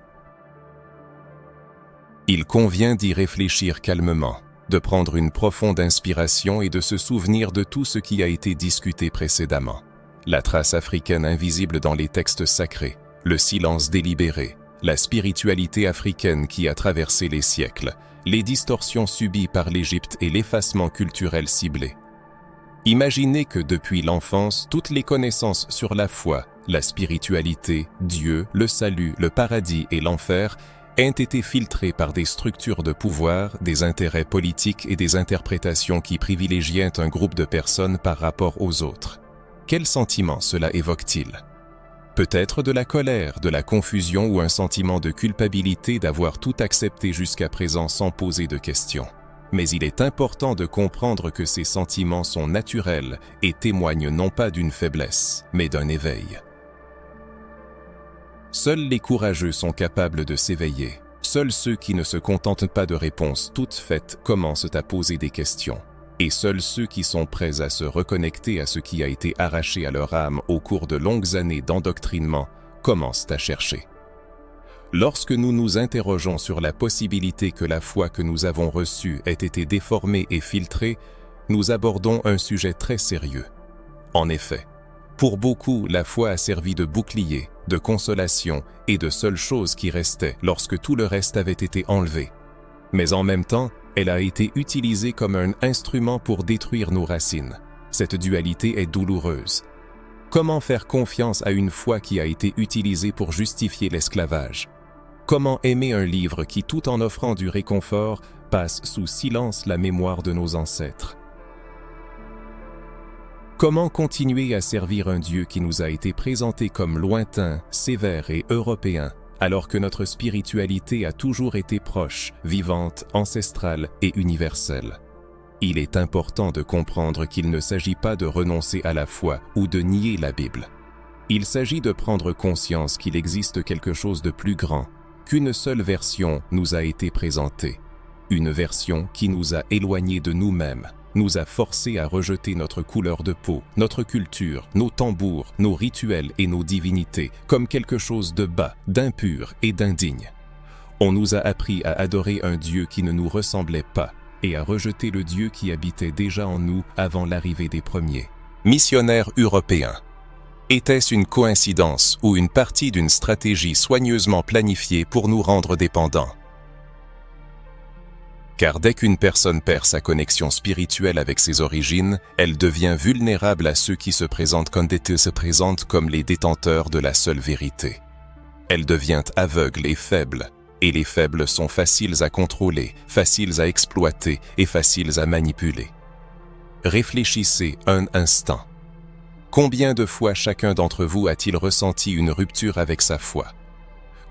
Speaker 1: Il convient d'y réfléchir calmement, de prendre une profonde inspiration et de se souvenir de tout ce qui a été discuté précédemment. La trace africaine invisible dans les textes sacrés, le silence délibéré, la spiritualité africaine qui a traversé les siècles, les distorsions subies par l'Égypte et l'effacement culturel ciblé. Imaginez que depuis l'enfance, toutes les connaissances sur la foi, la spiritualité, Dieu, le salut, le paradis et l'enfer aient été filtrées par des structures de pouvoir, des intérêts politiques et des interprétations qui privilégiaient un groupe de personnes par rapport aux autres. Quel sentiment cela évoque-t-il? Peut-être de la colère, de la confusion ou un sentiment de culpabilité d'avoir tout accepté jusqu'à présent sans poser de questions. Mais il est important de comprendre que ces sentiments sont naturels et témoignent non pas d'une faiblesse, mais d'un éveil. Seuls les courageux sont capables de s'éveiller. Seuls ceux qui ne se contentent pas de réponses toutes faites commencent à poser des questions. Et seuls ceux qui sont prêts à se reconnecter à ce qui a été arraché à leur âme au cours de longues années d'endoctrinement commencent à chercher. Lorsque nous nous interrogeons sur la possibilité que la foi que nous avons reçue ait été déformée et filtrée, nous abordons un sujet très sérieux. En effet, pour beaucoup, la foi a servi de bouclier, de consolation et de seule chose qui restait lorsque tout le reste avait été enlevé. Mais en même temps, elle a été utilisée comme un instrument pour détruire nos racines. Cette dualité est douloureuse. Comment faire confiance à une foi qui a été utilisée pour justifier l'esclavage? Comment aimer un livre qui, tout en offrant du réconfort, passe sous silence la mémoire de nos ancêtres? Comment continuer à servir un Dieu qui nous a été présenté comme lointain, sévère et européen, alors que notre spiritualité a toujours été proche, vivante, ancestrale et universelle? Il est important de comprendre qu'il ne s'agit pas de renoncer à la foi ou de nier la Bible. Il s'agit de prendre conscience qu'il existe quelque chose de plus grand, qu'une seule version nous a été présentée, une version qui nous a éloignés de nous-mêmes, nous a forcés à rejeter notre couleur de peau, notre culture, nos tambours, nos rituels et nos divinités comme quelque chose de bas, d'impur et d'indigne. On nous a appris à adorer un Dieu qui ne nous ressemblait pas et à rejeter le Dieu qui habitait déjà en nous avant l'arrivée des premiers. Missionnaires européens. Était-ce une coïncidence ou une partie d'une stratégie soigneusement planifiée pour nous rendre dépendants? Car dès qu'une personne perd sa connexion spirituelle avec ses origines, elle devient vulnérable à ceux qui se présentent comme les détenteurs de la seule vérité. Elle devient aveugle et faible, et les faibles sont faciles à contrôler, faciles à exploiter et faciles à manipuler. Réfléchissez un instant. Combien de fois chacun d'entre vous a-t-il ressenti une rupture avec sa foi?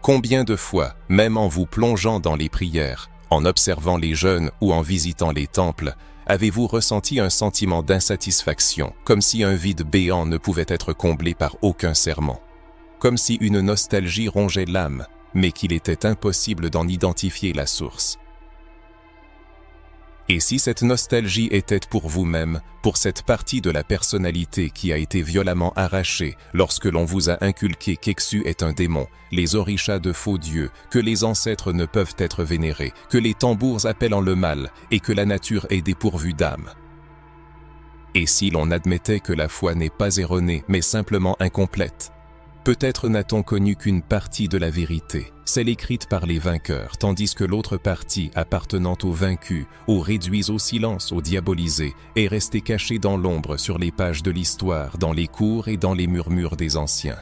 Speaker 1: Combien de fois, même en vous plongeant dans les prières, en observant les jeûnes ou en visitant les temples, avez-vous ressenti un sentiment d'insatisfaction, comme si un vide béant ne pouvait être comblé par aucun sermon? Comme si une nostalgie rongeait l'âme, mais qu'il était impossible d'en identifier la source. Et si cette nostalgie était pour vous-même, pour cette partie de la personnalité qui a été violemment arrachée lorsque l'on vous a inculqué qu'Exu est un démon, les orishas de faux dieux, que les ancêtres ne peuvent être vénérés, que les tambours appellent en le mal et que la nature est dépourvue d'âme? Et si l'on admettait que la foi n'est pas erronée mais simplement incomplète? Peut-être n'a-t-on connu qu'une partie de la vérité, celle écrite par les vainqueurs, tandis que l'autre partie, appartenant aux vaincus, aux réduits au silence, aux diabolisés, est restée cachée dans l'ombre sur les pages de l'histoire, dans les cours et dans les murmures des anciens.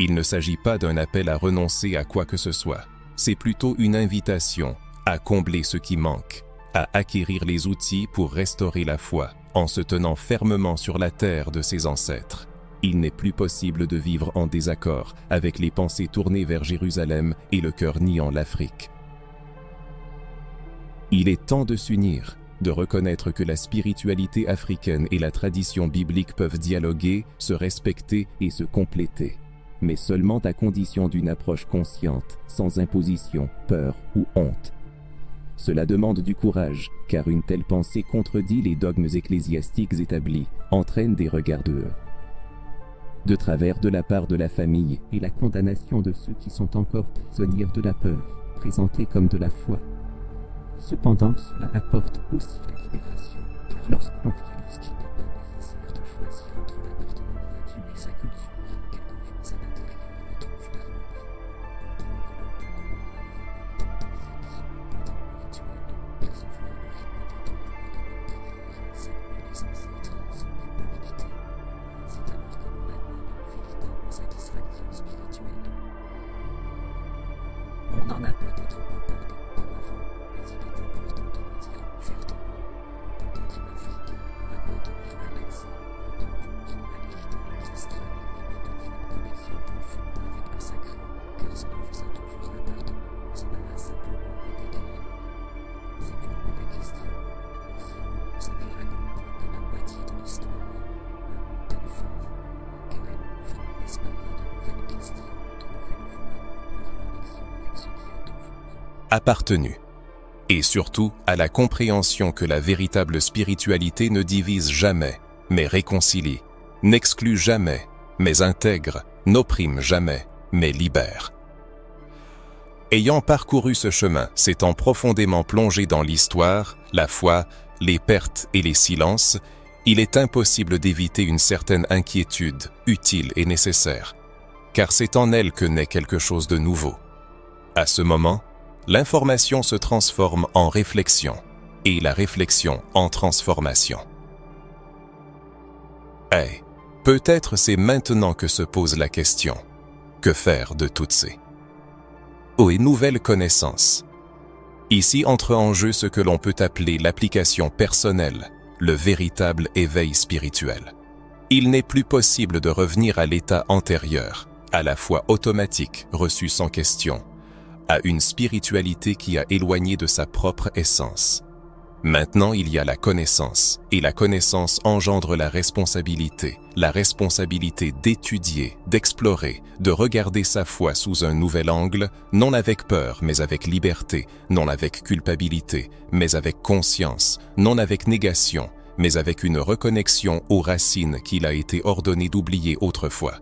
Speaker 1: Il ne s'agit pas d'un appel à renoncer à quoi que ce soit, c'est plutôt une invitation à combler ce qui manque, à acquérir les outils pour restaurer la foi, en se tenant fermement sur la terre de ses ancêtres. Il n'est plus possible de vivre en désaccord avec les pensées tournées vers Jérusalem et le cœur niant l'Afrique. Il est temps de s'unir, de reconnaître que la spiritualité africaine et la tradition biblique peuvent dialoguer, se respecter et se compléter, mais seulement à condition d'une approche consciente, sans imposition, peur ou honte.
Speaker 3: Cela demande du courage, car une telle pensée contredit les dogmes ecclésiastiques établis, entraîne des regards de travers de la part de la famille et la condamnation de ceux qui sont encore prisonniers de la peur, présentée comme de la foi. Cependant, cela apporte aussi la libération, car lorsque l'on réalise qu'il n'est pas nécessaire de choisir entre l'appartenance à Dieu et sa culture, quelqu'un voit à l'intérieur retrouve l'harmonie. Percevoir le rythme des temps pendant la prière, saluer les ancêtres sans culpabilité. C'est alors que l'on atteint une véritable satisfaction spirituelle. On en a peut-être pas parlé auparavant, mais il est important de le dire ouvertement. Peut-être en Afrique, appartenir à un médecin, un tambour, à l'héritage ancestral et maintenir une connexion profonde avec le sacré, car cela vous a toujours appartenu, cela a simplement été gagné. C'est vraiment la question. Si vous avez raconté que la moitié de l'histoire, une telle phase, car elle ouvre, n'est-ce pas, à de nouvelles questions, de nouvelles voies, une reconnexion avec ce qui a toujours
Speaker 1: appartenu. Et surtout à la compréhension que la véritable spiritualité ne divise jamais, mais réconcilie, n'exclut jamais, mais intègre, n'opprime jamais, mais libère. Ayant parcouru ce chemin, s'étant profondément plongé dans l'histoire, la foi, les pertes et les silences, il est impossible d'éviter une certaine inquiétude, utile et nécessaire, car c'est en elle que naît quelque chose de nouveau. À ce moment, l'information se transforme en réflexion, et la réflexion en transformation. Peut-être c'est maintenant que se pose la question. Que faire de toutes ces nouvelles connaissances? Ici entre en jeu ce que l'on peut appeler l'application personnelle, le véritable éveil spirituel. Il n'est plus possible de revenir à l'état antérieur, à la foi automatique, reçu sans question, à une spiritualité qui a éloigné de sa propre essence. Maintenant, il y a la connaissance, et la connaissance engendre la responsabilité d'étudier, d'explorer, de regarder sa foi sous un nouvel angle, non avec peur, mais avec liberté, non avec culpabilité, mais avec conscience, non avec négation, mais avec une reconnexion aux racines qu'il a été ordonné d'oublier autrefois.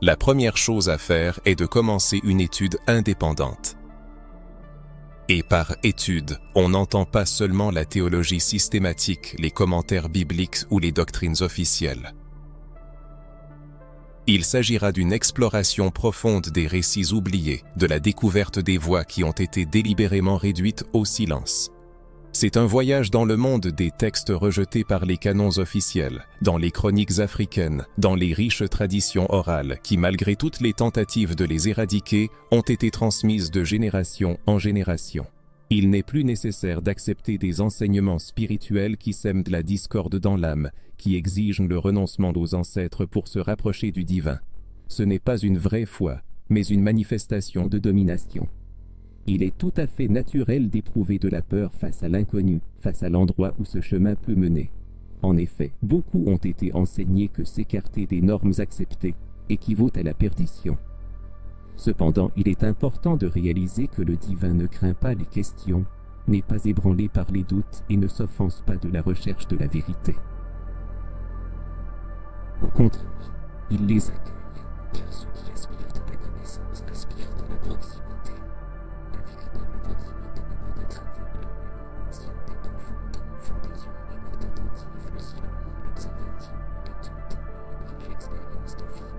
Speaker 1: La première chose à faire est de commencer une étude indépendante. Et par étude, on n'entend pas seulement la théologie systématique, les commentaires bibliques ou les doctrines officielles. Il s'agira d'une exploration profonde des récits oubliés, de la découverte des voix qui ont été délibérément réduites au silence. C'est un voyage dans le monde des textes rejetés par les canons officiels, dans les chroniques africaines, dans les riches traditions orales qui, malgré toutes les tentatives de les éradiquer, ont été transmises de génération en génération. Il n'est plus nécessaire d'accepter des enseignements spirituels qui sèment de la discorde dans l'âme, qui exigent le renoncement aux ancêtres pour se rapprocher du divin. Ce n'est pas une vraie foi, mais une manifestation de domination. Il est tout à fait naturel d'éprouver de la peur face à l'inconnu, face à l'endroit où ce chemin peut mener. En effet, beaucoup ont été enseignés que s'écarter des normes acceptées équivaut à la perdition. Cependant, il est important de réaliser que le divin ne craint pas les questions, n'est pas ébranlé par les doutes et ne s'offense pas de la recherche de la vérité. Au contraire, il les accueille, car ceux qui aspirent à la connaissance aspirent à la proximité. La véritable proximité n'est pas d'être aveugle, mais si on est profond, on fond des yeux, écoute attentive, le silence, l'observation, l'étude et l'expérience de vie.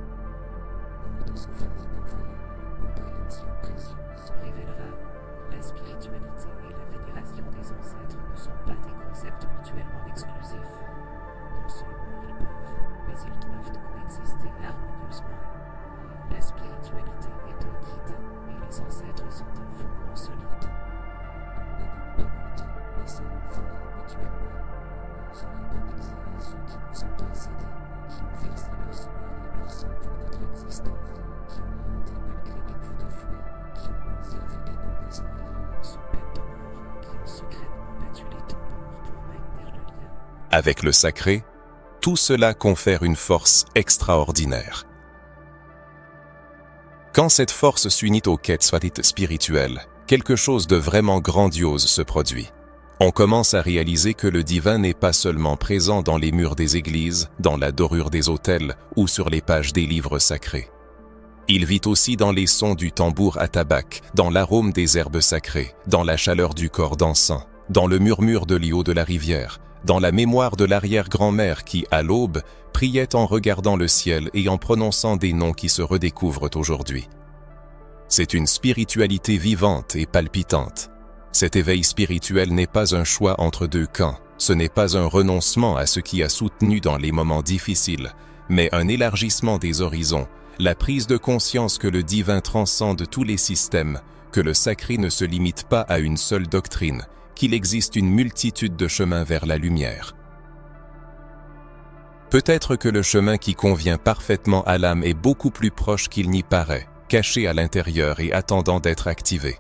Speaker 1: Lors de ce fascinant voyage, une compréhension précieuse se révélera. La spiritualité et la vénération des ancêtres ne sont pas des concepts mutuellement exclusifs. Non seulement ils peuvent, mais ils doivent coexister harmonieusement. La spiritualité est un guide et les ancêtres sont un fondement solide. Nous n'allons pas longtemps, mais ça nous forme mutuellement. Soyez bénis à ceux qui nous ont précédés, qui ont versé leur sueur et leur sang pour notre existence, qui ont monté malgré les coups de fouet, qui ont conservé les noms des oreilles sous peine de mort, qui ont secrètement battu les tambours pour maintenir le lien. Avec le sacré, tout cela confère une force extraordinaire. Quand cette force s'unit aux quêtes spirituelles, quelque chose de vraiment grandiose se produit. On commence à réaliser que le divin n'est pas seulement présent dans les murs des églises, dans la dorure des autels ou sur les pages des livres sacrés. Il vit aussi dans les sons du tambour à tabac, dans l'arôme des herbes sacrées, dans la chaleur du corps d'encens, dans le murmure de l'eau de la rivière, dans la mémoire de l'arrière-grand-mère qui, à l'aube, priait en regardant le ciel et en prononçant des noms qui se redécouvrent aujourd'hui. C'est une spiritualité vivante et palpitante. Cet éveil spirituel n'est pas un choix entre deux camps, ce n'est pas un renoncement à ce qui a soutenu dans les moments difficiles, mais un élargissement des horizons, la prise de conscience que le divin transcende tous les systèmes, que le sacré ne se limite pas à une seule doctrine, qu'il existe une multitude de chemins vers la lumière. Peut-être que le chemin qui convient parfaitement à l'âme est beaucoup plus proche qu'il n'y paraît, caché à l'intérieur et attendant d'être activé.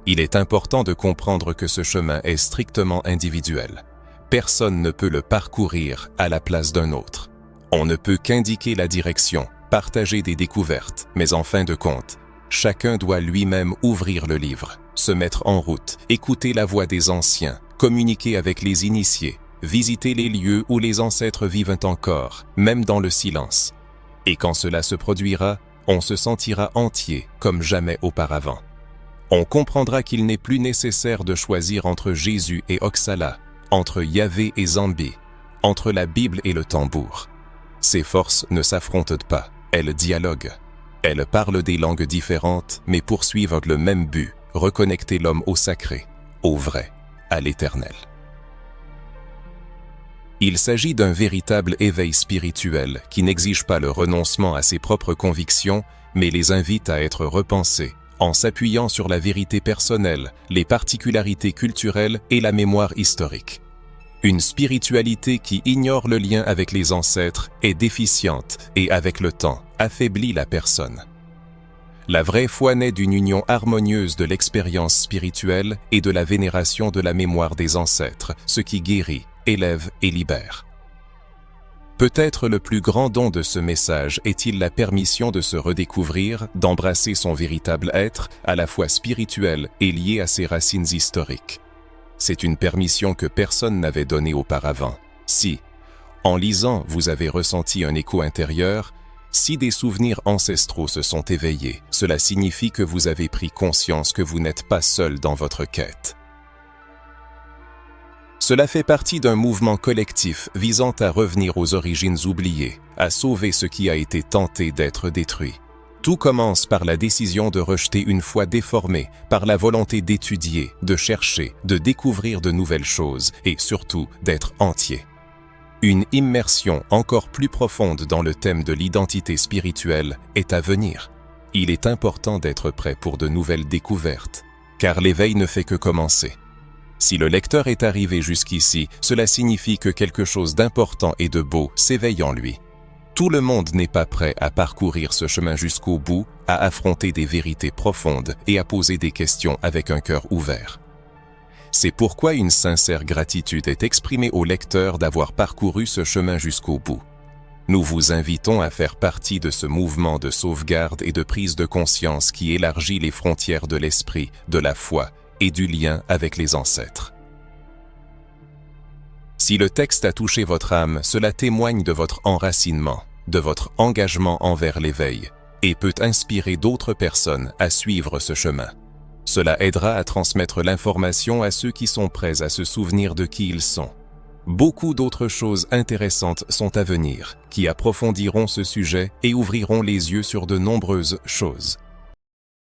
Speaker 1: Il est important de comprendre que ce chemin est strictement individuel. Personne ne peut le parcourir à la place d'un autre. On ne peut qu'indiquer la direction, partager des découvertes, mais en fin de compte, chacun doit lui-même ouvrir le livre, se mettre en route, écouter la voix des anciens, communiquer avec les initiés, visiter les lieux où les ancêtres vivent encore, même dans le silence. Et quand cela se produira, on se sentira entier comme jamais auparavant. On comprendra qu'il n'est plus nécessaire de choisir entre Jésus et Oxala, entre Yahvé et Zambi, entre la Bible et le tambour. Ces forces ne s'affrontent pas, elles dialoguent. Elles parlent des langues différentes, mais poursuivent le même but, reconnecter l'homme au sacré, au vrai, à l'éternel. Il s'agit d'un véritable éveil spirituel qui n'exige pas le renoncement à ses propres convictions, mais les invite à être repensés, en s'appuyant sur la vérité personnelle, les particularités culturelles et la mémoire historique. Une spiritualité qui ignore le lien avec les ancêtres est déficiente et, avec le temps, affaiblit la personne. La vraie foi naît d'une union harmonieuse de l'expérience spirituelle et de la vénération de la mémoire des ancêtres, ce qui guérit, élève et libère. Peut-être le plus grand don de ce message est-il la permission de se redécouvrir, d'embrasser son véritable être, à la fois spirituel et lié à ses racines historiques. C'est une permission que personne n'avait donnée auparavant. Si, en lisant, vous avez ressenti un écho intérieur, si des souvenirs ancestraux se sont éveillés, cela signifie que vous avez pris conscience que vous n'êtes pas seul dans votre quête. Cela fait partie d'un mouvement collectif visant à revenir aux origines oubliées, à sauver ce qui a été tenté d'être détruit. Tout commence par la décision de rejeter une foi déformée, par la volonté d'étudier, de chercher, de découvrir de nouvelles choses et surtout d'être entier. Une immersion encore plus profonde dans le thème de l'identité spirituelle est à venir. Il est important d'être prêt pour de nouvelles découvertes, car l'éveil ne fait que commencer. Si le lecteur est arrivé jusqu'ici, cela signifie que quelque chose d'important et de beau s'éveille en lui. Tout le monde n'est pas prêt à parcourir ce chemin jusqu'au bout, à affronter des vérités profondes et à poser des questions avec un cœur ouvert. C'est pourquoi une sincère gratitude est exprimée au lecteur d'avoir parcouru ce chemin jusqu'au bout. Nous vous invitons à faire partie de ce mouvement de sauvegarde et de prise de conscience qui élargit les frontières de l'esprit, de la foi et du lien avec les ancêtres. Si le texte a touché votre âme, cela témoigne de votre enracinement, de votre engagement envers l'éveil, et peut inspirer d'autres personnes à suivre ce chemin. Cela aidera à transmettre l'information à ceux qui sont prêts à se souvenir de qui ils sont. Beaucoup d'autres choses intéressantes sont à venir, qui approfondiront ce sujet et ouvriront les yeux sur de nombreuses choses.